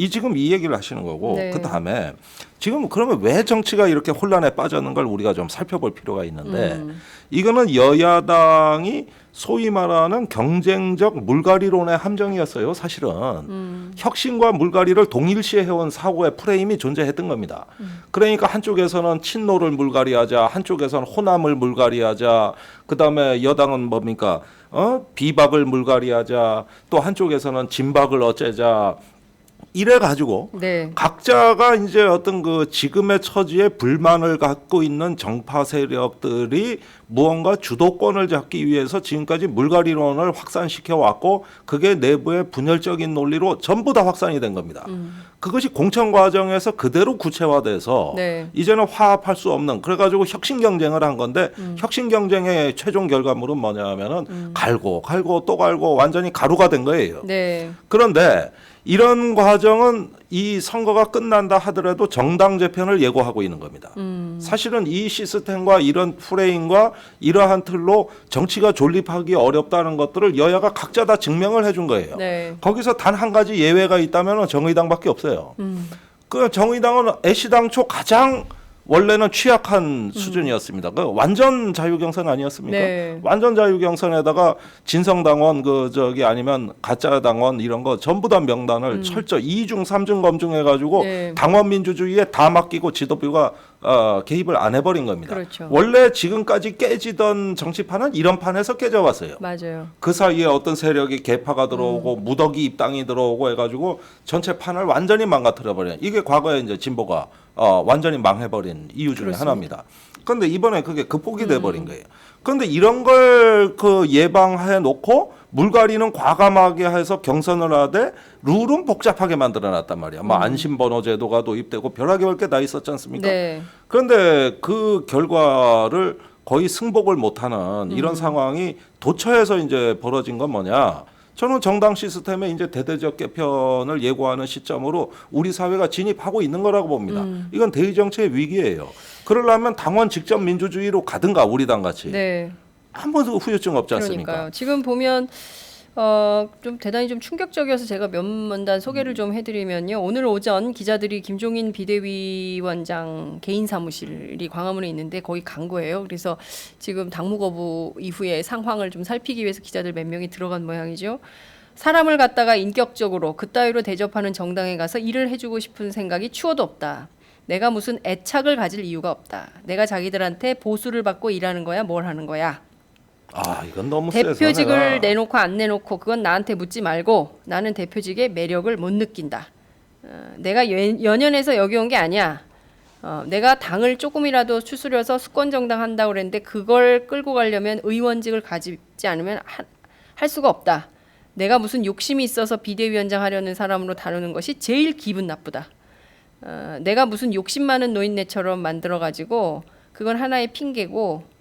지금 이 얘기를 하시는 거고
네.
그 다음에 지금 그러면 왜 정치가 이렇게 혼란에 빠졌는 걸 우리가 좀 살펴볼 필요가 있는데 이거는 여야당이 소위 말하는 경쟁적 물갈이론의 함정이었어요. 사실은 혁신과 물갈이를 동일시해온 사고의 프레임이 존재했던 겁니다. 그러니까 한쪽에서는 친노를 물갈이하자, 한쪽에서는 호남을 물갈이하자, 그 다음에 여당은 뭡니까? 비박을 물갈이하자, 또 한쪽에서는 진박을 어째자. 이래 가지고
네.
각자가 이제 어떤 그 지금의 처지에 불만을 갖고 있는 정파 세력들이 무언가 주도권을 잡기 위해서 지금까지 물갈이론을 확산시켜 왔고 그게 내부의 분열적인 논리로 전부 다 확산이 된 겁니다. 그것이 공천 과정에서 그대로 구체화돼서
네.
이제는 화합할 수 없는 그래가지고 혁신 경쟁을 한 건데 혁신 경쟁의 최종 결과물은 뭐냐 하면은 갈고 또 갈고 완전히 가루가 된 거예요.
네.
그런데 이런 과정은 이 선거가 끝난다 하더라도 정당 재편을 예고하고 있는 겁니다. 사실은 이 시스템과 이런 프레임과 이러한 틀로 정치가 존립하기 어렵다는 것들을 여야가 각자 다 증명을 해준 거예요.
네.
거기서 단 한 가지 예외가 있다면 정의당밖에 없어요. 그 정의당은 애시당초 가장 원래는 취약한 수준이었습니다. 그 완전 자유경선 아니었습니까?
네.
완전 자유경선에다가 진성당원 아니면 가짜당원 이런 거 전부 다 명단을 철저히 2중 3중 검증해가지고
네.
당원 민주주의에 다 맡기고 지도부가 개입을 안 해버린 겁니다.
그렇죠.
원래 지금까지 깨지던 정치판은 이런 판에서 깨져왔어요.
맞아요.
그 사이에 어떤 세력이 개파가 들어오고 무더기 입당이 들어오고 해가지고 전체 판을 완전히 망가뜨려버린 이게 과거에 이제 진보가 완전히 망해버린 이유 중에
그렇습니다.
하나입니다. 그런데 이번에 그게 극복이 돼버린 거예요. 그런데 이런 걸 예방해 놓고 물갈이는 과감하게 해서 경선을 하되 룰은 복잡하게 만들어놨단 말이야. 뭐 안심번호 제도가 도입되고 별하게 볼 게 다 있었지 않습니까?
네.
그런데 그 결과를 거의 승복을 못하는 이런 상황이 도처에서 이제 벌어진 건 뭐냐? 저는 정당 시스템에 이제 대대적 개편을 예고하는 시점으로 우리 사회가 진입하고 있는 거라고 봅니다. 이건 대의 정치의 위기예요. 그러려면 당원 직접 민주주의로 가든가 우리 당 같이
네.
아무도 후유증 없지 않습니까?
그러니까요. 지금 보면 좀 대단히 좀 충격적이어서 제가 몇 문단 소개를 좀 해드리면요. 오늘 오전 기자들이 김종인 비대위원장 개인 사무실이 광화문에 있는데 거기 간 거예요. 그래서 지금 당무 거부 이후에 상황을 좀 살피기 위해서 기자들 몇 명이 들어간 모양이죠. 사람을 갖다가 인격적으로 그따위로 대접하는 정당에 가서 일을 해주고 싶은 생각이 추워도 없다. 내가 무슨 애착을 가질 이유가 없다. 내가 자기들한테 보수를 받고 일하는 거야 뭘 하는 거야.
이건 너무 세서
대표직을
내가.
내놓고 안 내놓고 그건 나한테 묻지 말고 나는 대표직의 매력을 못 느낀다. 내가 연연해서 여기 온 게 아니야. 내가 당을 조금이라도 추스려서 수권정당 한다고 그랬는데 그걸 끌고 가려면 의원직을 가지지 않으면 할 수가 없다. 내가 무슨 욕심이 있어서 비대위원장 하려는 사람으로 다루는 것이 제일 기분 나쁘다. 내가 무슨 욕심 많은 노인네처럼 만들어가지고 그건 하나의 핑계고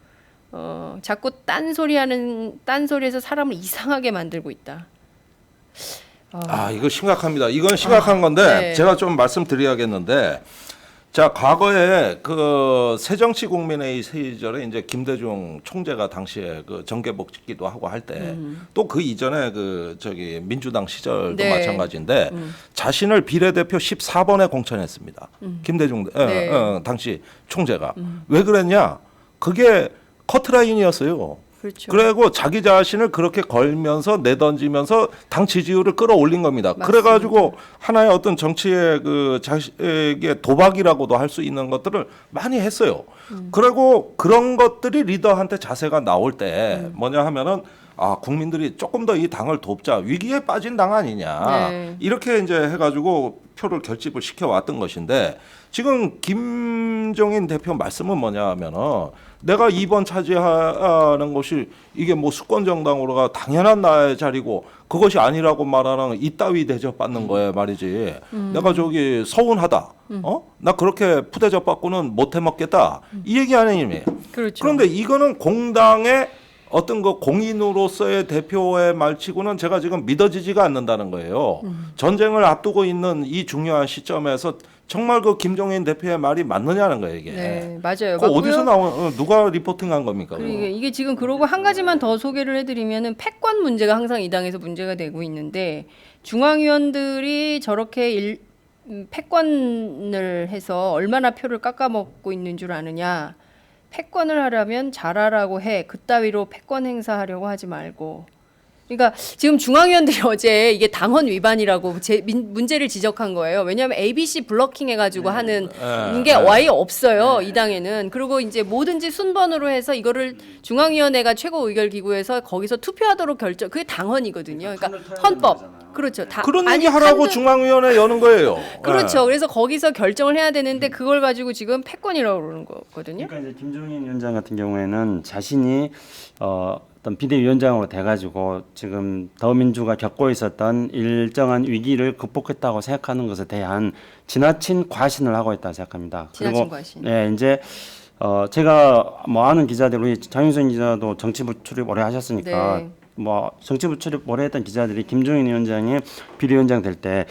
자꾸 딴소리에서 사람을 이상하게 만들고 있다.
이거 심각합니다. 이건 심각한 건데
네.
제가 좀 말씀드려야겠는데 자 과거에 그 새정치국민회의 시절에 이제 김대중 총재가 당시에 그 정계복 짓기도 하고 할 때 또 그 이전에 민주당 시절도
네.
마찬가지인데 자신을 비례대표 14번에 공천했습니다. 김대중
네.
당시 총재가 왜 그랬냐? 그게 커트라인이었어요.
그렇죠.
그리고 자기 자신을 그렇게 걸면서 내던지면서 당 지지율을 끌어올린 겁니다.
맞습니다.
그래가지고 하나의 어떤 정치의 자식의 도박이라고도 할 수 있는 것들을 많이 했어요. 그리고 그런 것들이 리더한테 자세가 나올 때 뭐냐 하면은 국민들이 조금 더 이 당을 돕자 위기에 빠진 당 아니냐
네.
이렇게 이제 해가지고 표를 결집을 시켜왔던 것인데 지금 김종인 대표 말씀은 뭐냐하면은 내가 2번 차지하는 것이 이게 뭐 수권 정당으로가 당연한 나의 자리고 그것이 아니라고 말하는 이따위 대접받는 거야 말이지. 내가 저기 서운하다. 나 그렇게 푸대접 받고는 못 해먹겠다. 이 얘기 아니니.
그렇죠.
그런데 이거는 공당의 어떤 그 공인으로서의 대표의 말치고는 제가 지금 믿어지지가 않는다는 거예요. 전쟁을 앞두고 있는 이 중요한 시점에서 정말 그 김종인 대표의 말이 맞느냐는 거예요 이게.
네, 맞아요.
그 어디서 나온 누가 리포팅한 겁니까?
그리고 이게 지금 그러고 한 가지만 더 소개를 해드리면은 패권 문제가 항상 이 당에서 문제가 되고 있는데 중앙위원들이 저렇게 패권을 해서 얼마나 표를 깎아먹고 있는 줄 아느냐. 패권을 하려면 잘하라고 해. 그따위로 패권 행사하려고 하지 말고. 그러니까 지금 중앙위원들이 어제 이게 당헌 위반이라고 문제를 지적한 거예요. 왜냐하면 ABC 블러킹 해가지고 하는 게 아예 없어요. 이 당에는. 그리고 이제 뭐든지 순번으로 해서 이거를 중앙위원회가 최고의결기구에서 거기서 투표하도록 결정. 그게 당헌이거든요. 그러니까 헌법. 그렇죠.
그런 얘기 하라고 중앙위원회 여는 거예요.
그렇죠. 그래서 거기서 결정을 해야 되는데 그걸 가지고 지금 패권이라고 그러는 거거든요.
그러니까 이제 김종인 위원장 같은 경우에는 자신이 어떤 비대위원장으로 돼가지고 지금 더민주가 겪고 있었던 일정한 위기를 극복했다고 생각하는 것에 대한 지나친 과신을 하고 있다고 생각합니다.
지나친
그리고
과신.
네, 이제 제가 뭐 아는 기자들 우리 장윤선 기자도 정치부 출입 오래 하셨으니까
네.
뭐 정치부 출입 오래 했던 기자들이 김종인 위원장이 비대위원장 될 때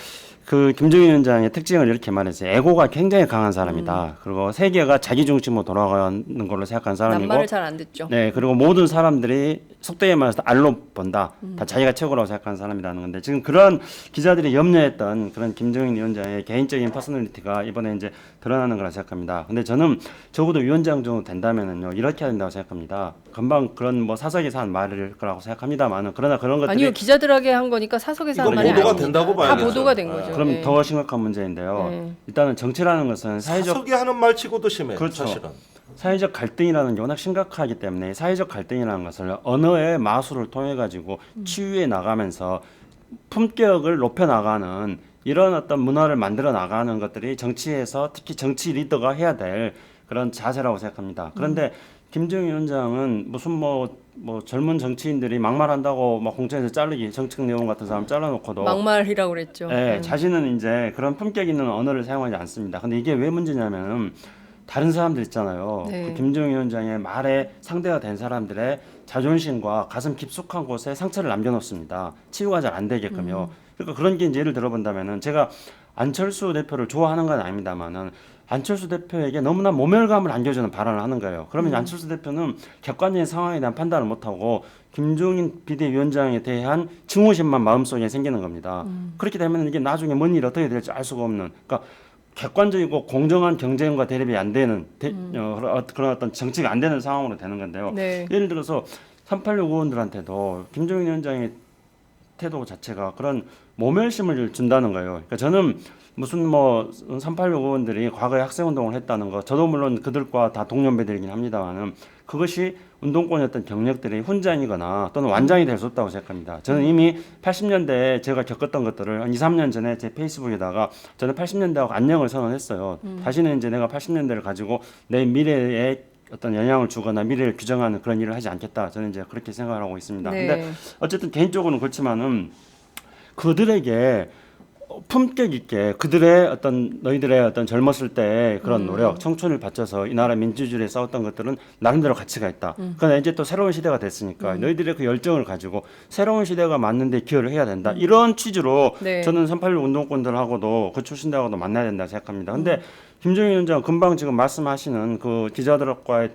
그 김종인 위원장의 특징을 이렇게 말했어요. 에고가 굉장히 강한 사람이다. 그리고 세계가 자기 중심으로 돌아가는 걸로 생각하는 사람이고
낱말을 잘 안 듣죠.
네, 그리고 모든 사람들이 속되게 말해서 알로 본다. 다 자기가 최고라고 생각하는 사람이라는 건데 지금 그런 기자들이 염려했던 그런 김종인 위원장의 개인적인 퍼스널리티가 이번에 이제 드러나는 거라 생각합니다. 근데 저는 적어도 위원장 정도 된다면은요 이렇게 해야 된다고 생각합니다. 금방 그런 뭐 사석에서 한 말일 거라고 생각합니다만은 그러나 그런 것들이
아니요, 기자들에게 한 거니까 사석에서 한
이거
말이
보도가
아닙니다.
된다고
다
봐야겠죠.
보도가 된 거죠.
그럼
네.
더 심각한 문제인데요.
네.
일단은 정치라는 것은
사석이 하는 말치고도 심해요.
그렇죠.
사실은.
사회적 갈등이라는 게 워낙 심각하기 때문에 사회적 갈등이라는 것을 언어의 마술을 통해 가지고 치유해 나가면서 품격을 높여 나가는 이런 어떤 문화를 만들어 나가는 것들이 정치에서 특히 정치 리더가 해야 될 그런 자세라고 생각합니다. 그런데 김정인 위원장은 무슨 뭐 젊은 정치인들이 막말한다고 막 공천에서 자르기 정책 내용 같은 사람 잘라놓고도
막말이라고 그랬죠.
네, 자신은 이제 그런 품격 있는 언어를 사용하지 않습니다. 근데 이게 왜 문제냐면은 다른 사람들 있잖아요.
네.
그 김정인 위원장의 말에 상대가 된 사람들의 자존심과 가슴 깊숙한 곳에 상처를 남겨놓습니다. 치유가 잘 안 되게끔요. 그러니까 그런 게 이제 예를 들어본다면은 제가 안철수 대표를 좋아하는 건 아닙니다만은 안철수 대표에게 너무나 모멸감을 안겨주는 발언을 하는 거예요. 그러면 안철수 대표는 객관적인 상황에 대한 판단을 못하고 김종인 비대위원장에 대한 증오심만 마음속에 생기는 겁니다. 그렇게 되면 이게 나중에 뭔 일이 어떻게 될지 알 수가 없는 그러니까 객관적이고 공정한 경쟁과 대립이 안 되는 그런 어떤 정치가 안 되는 상황으로 되는 건데요.
네.
예를 들어서 386 의원들한테도 김종인 위원장의 태도 자체가 그런 모멸심을 준다는 거예요. 그러니까 저는 무슨 뭐 386 의원들이 과거에 학생운동을 했다는 거 저도 물론 그들과 다 동년배들이긴 합니다만은 그것이 운동권의 어떤 경력들이 훈장이거나 또는 완장이 될 수 없다고 생각합니다. 저는 이미 80년대에 제가 겪었던 것들을 한 2, 3년 전에 제 페이스북에다가 저는 80년대하고 안녕을 선언했어요. 다시는 이제 내가 80년대를 가지고 내 미래에 어떤 영향을 주거나 미래를 규정하는 그런 일을 하지 않겠다. 저는 이제 그렇게 생각을 하고 있습니다.
네.
근데 어쨌든 개인적으로는 그렇지만은 그들에게 품격 있게 그들의 어떤 너희들의 어떤 젊었을 때의 그런 노력, 청춘을 바쳐서 이 나라 민주주의에 싸웠던 것들은 나름대로 가치가 있다. 그러나 이제 또 새로운 시대가 됐으니까 너희들의 그 열정을 가지고 새로운 시대가 맞는데 기여를 해야 된다. 이런 취지로
네.
저는 386 운동권들하고도 그 출신들하고도 만나야 된다 생각합니다. 근데 김종인 위원장 금방 지금 말씀하시는 그 기자들과의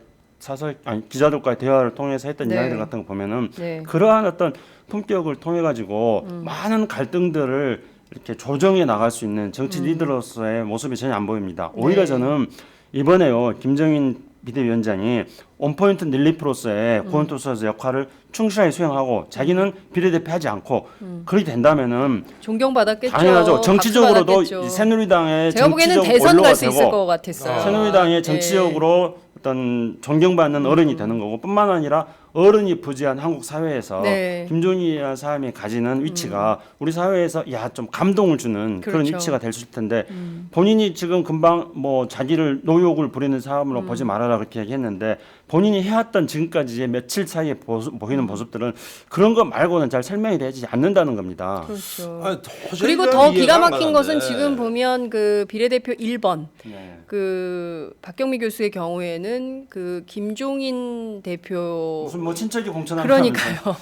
기자들과의 대화를 통해서 했던
네.
이야기들 같은 거 보면은
네.
그러한 어떤 품격을 통해 가지고 많은 갈등들을 이렇게 조정해 나갈 수 있는 정치 리더로서의 모습이 전혀 안 보입니다. 오히려
네.
저는 이번에요 김정인 비대위원장이 온포인트 릴리프로서의 고원투수의 역할을 충실하게 수행하고 자기는 비례대표하지 않고 그렇게 된다면은
존경받았겠죠.
당연하죠.
박수
정치적으로도
받았겠죠.
새누리당의
제가 보기에는
정치적
대선
원로가
갈 수 있을
되고
것 같았어요.
새누리당의 정치적으로 어떤 존경받는 어른이 되는 거고 뿐만 아니라 어른이 부재한 한국 사회에서
네.
김종인 사람이 가지는 위치가 우리 사회에서 야 좀 감동을 주는 그런
그렇죠.
위치가 될 수 있을 텐데 본인이 지금 금방 뭐 자기를 노욕을 부리는 사람으로 보지 말아라 그렇게 얘기했는데 본인이 해왔던 지금까지 며칠 사이에 보이는 모습들은 그런 거 말고는 잘 설명이 되지 않는다는 겁니다.
그렇죠.
아니, 도저히
그리고
난
더
이해가
기가
안
막힌 것은
가는데.
지금 보면 그 비례대표 1번
네.
그 박경미 교수의 경우에는 그 김종인 대표
무슨 뭐 친척이 공천하는
그러니까요.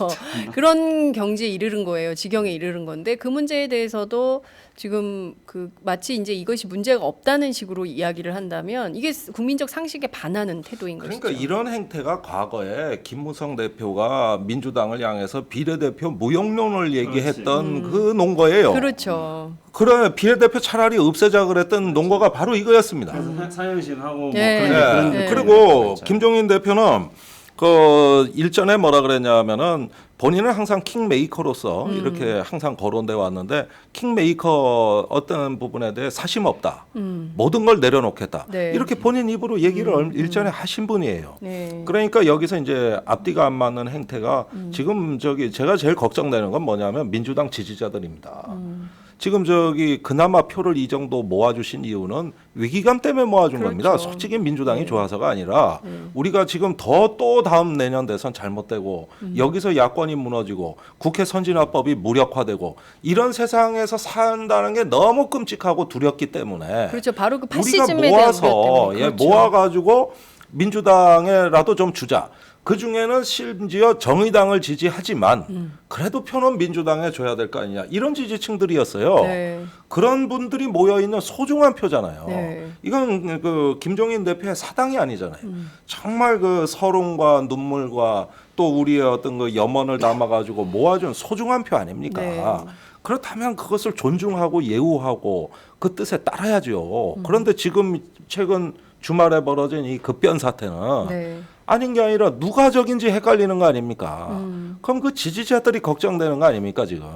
그런 경지에 이르는 거예요. 지경에 이르는 건데 그 문제에 대해서도 지금 그 마치 이제 이것이 문제가 없다는 식으로 이야기를 한다면 이게 국민적 상식에 반하는 태도인
그러니까
것이죠.
이런 행태가 과거에 김무성 대표가 민주당을 향해서 비례대표 무용론을 얘기했던 그 논거예요.
그렇죠.
그래 비례대표 차라리 없애자 그랬던 논거가 바로 이거였습니다.
그래서 사형신하고 뭐
네.
그런
네.
네.
그리고 김종인 대표는 그 일전에 뭐라 그랬냐면은 본인은 항상 킹메이커로서 이렇게 항상 거론돼 왔는데 킹메이커 어떤 부분에 대해 사심 없다. 모든 걸 내려놓겠다.
네.
이렇게 본인 입으로 얘기를 일전에 하신 분이에요.
네.
그러니까 여기서 이제 앞뒤가 안 맞는 행태가 지금 저기 제가 제일 걱정되는 건 뭐냐면 민주당 지지자들입니다. 지금 저기 그나마 표를 이 정도 모아주신 이유는 위기감 때문에 모아준
그렇죠.
겁니다. 솔직히 민주당이 좋아서가 아니라 우리가 지금 더 또 다음 내년 대선 잘못되고 여기서 야권이 무너지고 국회 선진화법이 무력화되고 이런 세상에서 산다는 게 너무 끔찍하고 두렵기 때문에
그렇죠. 바로 그
우리가
파시즘에 대한
모아서
우려 때문에. 그렇죠.
모아가지고 민주당에라도 좀 주자. 그 중에는 심지어 정의당을 지지하지만 그래도 표는 민주당에 줘야 될 거 아니냐 이런 지지층들이었어요.
네.
그런 분들이 모여 있는 소중한 표잖아요.
네.
이건 그 김종인 대표의 사당이 아니잖아요. 정말 그 서름과 눈물과 또 우리의 어떤 그 염원을 담아가지고 모아준 소중한 표 아닙니까?
네.
그렇다면 그것을 존중하고 예우하고 그 뜻에 따라야죠. 그런데 지금 최근 주말에 벌어진 이 급변 사태는
네.
아닌 게 아니라 누가 적인지 헷갈리는 거 아닙니까? 그럼 그 지지자들이 걱정되는 거 아닙니까 지금?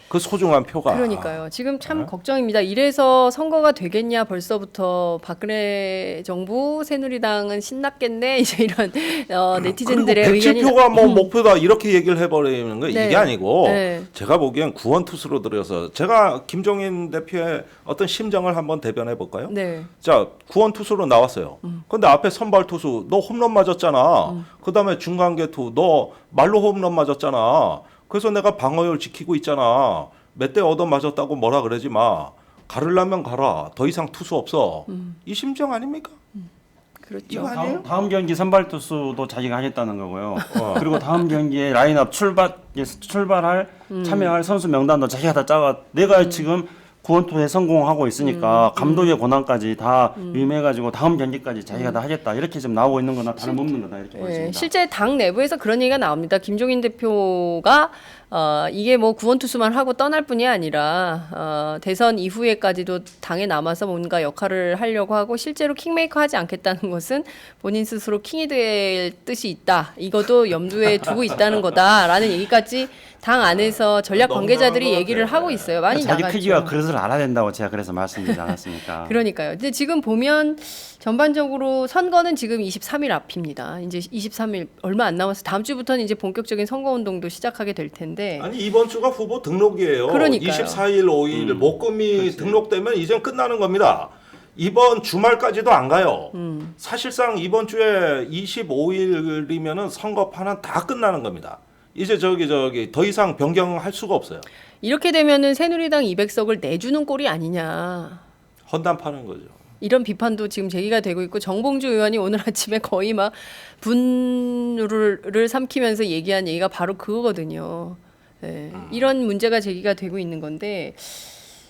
그 소중한 표가.
그러니까요. 지금 참
네?
걱정입니다. 이래서 선거가 되겠냐 벌써부터 박근혜 정부 새누리당은 신났겠네 이제 이런 네티즌들의
그리고
의견이
107표가 뭐 목표다 이렇게 얘기를 해버리는 거
네.
이게 아니고
네.
제가 보기엔 구원투수로 들여서 제가 김종인 대표의 어떤 심정을 한번 대변해 볼까요?
네.
자 구원투수로 나왔어요. 근데 앞에 선발투수 너 홈런 맞았잖아. 그다음에 중간개투 너 말로 홈런 맞았잖아. 그래서 내가 방어율 지키고 있잖아. 몇 대 얻어 맞았다고 뭐라 그러지 마. 가르려면 가라. 더 이상 투수 없어. 이 심정 아닙니까?
그렇죠.
이거 아니에요?
다음 경기 선발 투수도 자기가 하겠다는 거고요. 그리고 다음 경기에 라인업 출발할 참여할 선수 명단도 자기가 다 짜가 내가 지금 구원투에 성공하고 있으니까 감독의 권한까지 다 위임해가지고 다음 경기까지 자기가 다 하겠다 이렇게 지금 나오고 있는 거나 다름없는 거다 이렇게 보입니다.
실제 당 내부에서 그런 얘기가 나옵니다. 김종인 대표가 이게 뭐 구원투수만 하고 떠날 뿐이 아니라 대선 이후에까지도 당에 남아서 뭔가 역할을 하려고 하고 실제로 킹메이커 하지 않겠다는 것은 본인 스스로 킹이 될 뜻이 있다. 이것도 염두에 두고 있다는 거다라는 얘기까지 당 안에서 전략 관계자들이 얘기를 하고 있어요. 많이
자기
나갔죠.
크기와 그릇을 알아야 된다고 제가 그래서 말씀드리지 않았습니까?
그러니까요. 근데 지금 보면 전반적으로 선거는 지금 23일 앞입니다. 이제 23일 얼마 안 남아서 다음 주부터는 이제 본격적인 선거 운동도 시작하게 될 텐데.
아니 이번 주가 후보 등록이에요.
그러니까요.
24일, 5일 목금이 등록되면 이제 끝나는 겁니다. 이번 주말까지도 안 가요. 사실상 이번 주에 25일이면은 선거판은 다 끝나는 겁니다. 이제 저기 더 이상 변경할 수가 없어요.
이렇게 되면은 새누리당 200석을 내주는 꼴이 아니냐.
헌담파는 거죠.
이런 비판도 지금 제기가 되고 있고 정봉주 의원이 오늘 아침에 거의 막 분노를 삼키면서 얘기한 얘기가 바로 그거거든요. 네. 이런 문제가 제기가 되고 있는 건데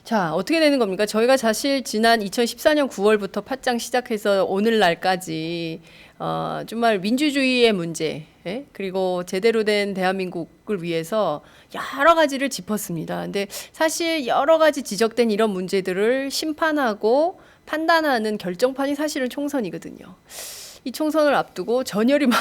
자 어떻게 되는 겁니까? 저희가 사실 지난 2014년 9월부터 팟짱 시작해서 오늘날까지 정말 민주주의의 문제 그리고 제대로 된 대한민국을 위해서 여러 가지를 짚었습니다. 근데 사실 여러 가지 지적된 이런 문제들을 심판하고 판단하는 결정판이 사실은 총선이거든요. 이 총선을 앞두고 전열이 막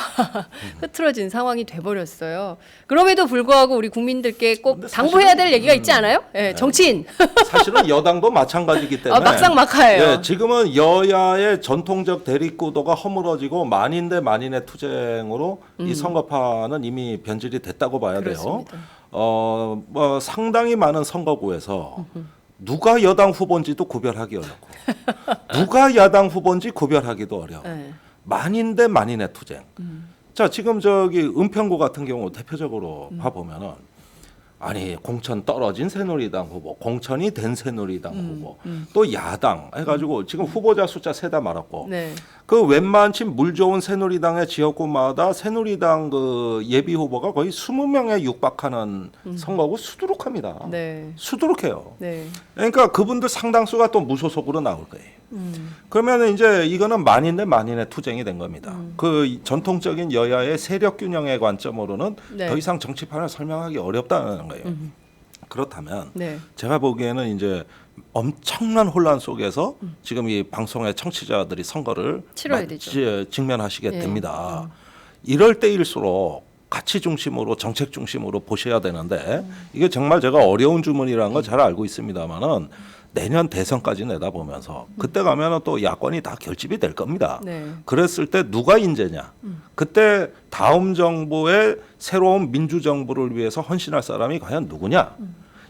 흐트러진 상황이 돼버렸어요. 그럼에도 불구하고 우리 국민들께 꼭
근데
당부해야 될 얘기가 있지 않아요? 예, 정치인.
사실은 여당도 마찬가지이기 때문에
막상 막하예요.
예, 지금은 여야의 전통적 대립구도가 허물어지고 만인 대 만인의 투쟁으로 이 선거판은 이미 변질이 됐다고 봐야
그렇습니다.
돼요. 뭐 상당히 많은 선거구에서 누가 여당 후보인지도 구별하기 어렵고 누가 야당 후보인지 구별하기도 어려워.
예.
만인 대 만인의 투쟁. 자, 지금 저기 은평구 같은 경우 대표적으로 봐보면은 아니 공천 떨어진 새누리당 후보, 공천이 된 새누리당 후보, 또 야당 해가지고 지금 후보자 숫자 세다 말았고
네.
그 웬만치 물 좋은 새누리당의 지역구마다 새누리당 그 예비 후보가 거의 20명에 육박하는 선거구 수두룩합니다.
네.
수두룩해요.
네.
그러니까 그분들 상당수가 또 무소속으로 나올 거예요. 그러면 이제 이거는 만인 대 만인의 투쟁이 된 겁니다. 그 전통적인 여야의 세력 균형의 관점으로는
네.
더 이상 정치판을 설명하기 어렵다는 거예요. 그렇다면
네.
제가 보기에는 이제 엄청난 혼란 속에서 지금 이 방송의 청취자들이 선거를
치러야 되죠.
직면하시게
예.
됩니다. 이럴 때일수록 가치 중심으로 정책 중심으로 보셔야 되는데 이게 정말 제가 어려운 주문이라는 걸 잘 알고 있습니다만은 내년 대선까지 내다보면서 그때 가면은 또 야권이 다 결집이 될 겁니다.
네.
그랬을 때 누가 인재냐? 그때 다음 정부의 새로운 민주정부를 위해서 헌신할 사람이 과연 누구냐?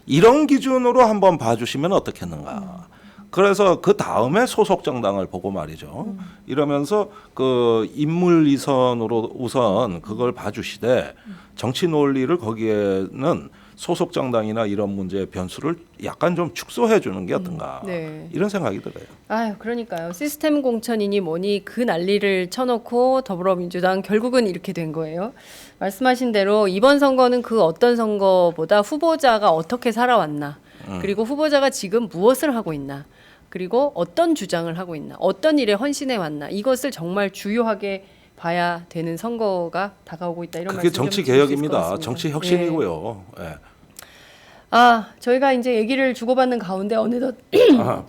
이런 기준으로 한번 봐주시면 어떻겠는가? 그래서 그 다음에 소속 정당을 보고 말이죠. 이러면서 그 인물 이선으로 우선 그걸 봐주시되 정치 논리를 거기에는 소속 정당이나 이런 문제의 변수를 약간 좀 축소해 주는 게 어떤가
네.
이런 생각이 들어요.
아유, 그러니까요. 시스템 공천이니 뭐니 그 난리를 쳐놓고 더불어민주당 결국은 이렇게 된 거예요. 말씀하신 대로 이번 선거는 그 어떤 선거보다 후보자가 어떻게 살아왔나, 그리고 후보자가 지금 무엇을 하고 있나, 그리고 어떤 주장을 하고 있나, 어떤 일에 헌신해 왔나, 이것을 정말 주요하게 봐야 되는 선거가 다가오고 있다. 이런
그게
말씀 좀
정치
드릴 수 있을 것
개혁입니다.
같습니다.
정치 혁신이고요. 예.
아, 저희가 이제 얘기를 주고받는 가운데 어느덧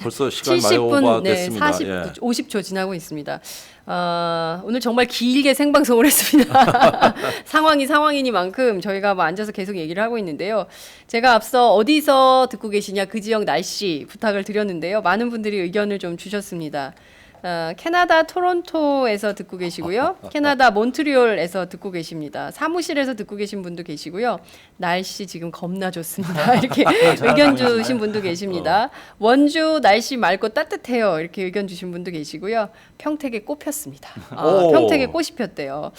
벌써 시간 많이
70분,
오버됐습니다.
40,
예.
50초 지나고 있습니다. 오늘 정말 길게 생방송을 했습니다. 상황이 상황이니만큼 저희가 뭐 앉아서 계속 얘기를 하고 있는데요. 제가 앞서 어디서 듣고 계시냐 그 지역 날씨 부탁을 드렸는데요. 많은 분들이 의견을 좀 주셨습니다. 캐나다 토론토에서 듣고 계시고요. 캐나다 몬트리올에서 듣고 계십니다. 사무실에서 듣고 계신 분도 계시고요. 날씨 지금 겁나 좋습니다. 이렇게 의견 주신 분도 계십니다. 원주 날씨 맑고 따뜻해요. 이렇게 의견 주신 분도 계시고요. 평택에 꽃 폈습니다.
오.
평택에 꽃이 폈대요.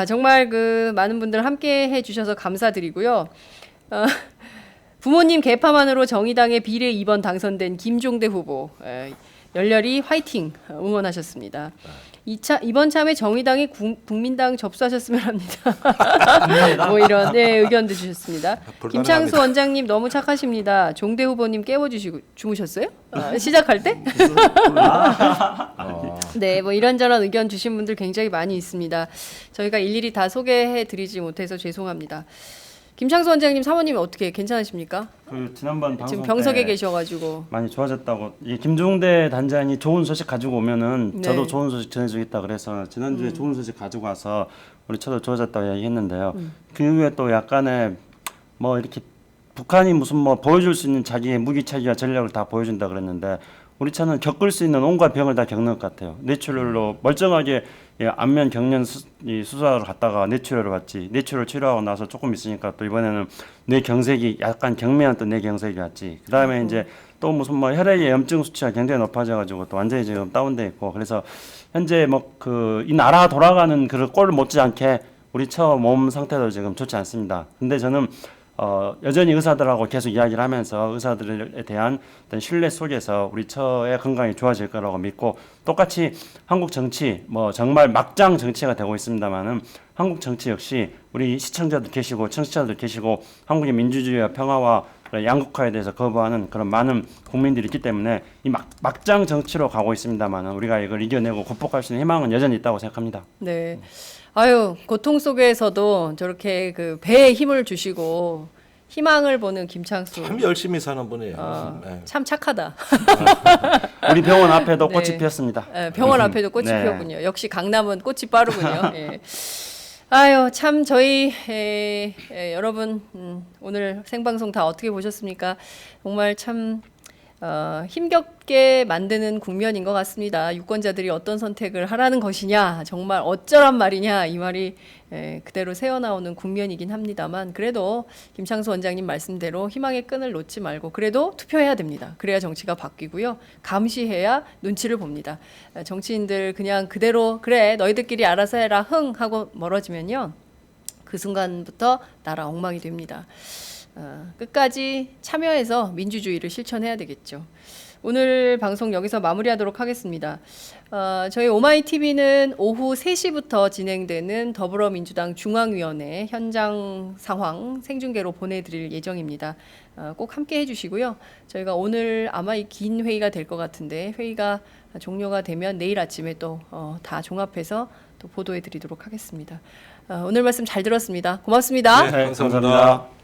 정말 그 많은 분들 함께 해주셔서 감사드리고요. 부모님 개파만으로 정의당의 비례 2번 당선된 김종대 후보. 열렬히 화이팅 응원하셨습니다. 이번 참에 정의당이 국민당 접수하셨으면 합니다. 뭐 이런 의견도 주셨습니다. 김창수 원장님 너무 착하십니다. 종대 후보님 깨워주시고 주무셨어요? 시작할 때? 네, 뭐 이런저런 의견 주신 분들 굉장히 많이 있습니다. 저희가 일일이 다 소개해드리지 못해서 죄송합니다. 김창수 원장님 사모님 어떻게 괜찮으십니까?
그 지난번 방송
지금 병석에
때
계셔가지고
많이 좋아졌다고. 이 김종대 단장이 좋은 소식 가지고 오면은
네.
저도 좋은 소식 전해주겠다 그래서 지난주에 좋은 소식 가지고 와서 우리 저도 좋아졌다고 얘기했는데요. 그 이후에 또 약간의 뭐 이렇게 북한이 무슨 뭐 보여줄 수 있는 자기의 무기 체계와 전략을 다 보여준다 그랬는데 우리 차는 겪을 수 있는 온갖 병을 다 겪는 것 같아요. 뇌출혈로 멀쩡하게 안면 경련 수술하러 갔다가 뇌출혈을 왔지. 뇌출혈 치료하고 나서 조금 있으니까 또 이번에는 뇌경색이 약간 경미한 또 뇌경색이 왔지. 그다음에 이제 또 무슨 뭐 혈액의 염증 수치가 굉장히 높아져가지고 또 완전히 지금 다운돼 있고 그래서 현재 뭐 그 이 나라 돌아가는 그 꼴을 못지않게 우리 처 몸 상태도 지금 좋지 않습니다. 근데 저는 여전히 의사들하고 계속 이야기를 하면서 의사들에 대한 어떤 신뢰 속에서 우리 처의 건강이 좋아질 거라고 믿고 똑같이 한국 정치 뭐 정말 막장 정치가 되고 있습니다만은 한국 정치 역시 우리 시청자들 계시고 청취자들 계시고 한국의 민주주의와 평화와 양극화에 대해서 거부하는 그런 많은 국민들이 있기 때문에 이 막장 정치로 가고 있습니다만은 우리가 이걸 이겨내고 극복할 수 있는 희망은 여전히 있다고 생각합니다.
네. 아유, 고통 속에서도 저렇게 그 배에 힘을 주시고 희망을 보는 김창수.
참 열심히 사는 분이에요. 네.
참 착하다.
우리 병원 앞에도
네.
꽃이 피었습니다.
병원 앞에도 꽃이
네.
피었군요. 역시 강남은 꽃이 빠르군요. 예. 아유 참 저희 여러분 오늘 생방송 다 어떻게 보셨습니까? 정말 참 힘겹게 만드는 국면인 것 같습니다. 유권자들이 어떤 선택을 하라는 것이냐, 정말 어쩌란 말이냐 이 말이 그대로 새어나오는 국면이긴 합니다만 그래도 김창수 원장님 말씀대로 희망의 끈을 놓지 말고 그래도 투표해야 됩니다. 그래야 정치가 바뀌고요. 감시해야 눈치를 봅니다. 정치인들 그냥 그대로 그래 너희들끼리 알아서 해라 흥 하고 멀어지면요. 그 순간부터 나라 엉망이 됩니다. 끝까지 참여해서 민주주의를 실천해야 되겠죠. 오늘 방송 여기서 마무리하도록 하겠습니다. 저희 오마이TV는 오후 3시부터 진행되는 더불어민주당 중앙위원회 현장 상황 생중계로 보내드릴 예정입니다. 꼭 함께 해주시고요. 저희가 오늘 아마 이 긴 회의가 될 것 같은데 회의가 종료가 되면 내일 아침에 또 다 종합해서 또 보도해드리도록 하겠습니다. 오늘 말씀 잘 들었습니다. 고맙습니다.
네,
감사합니다.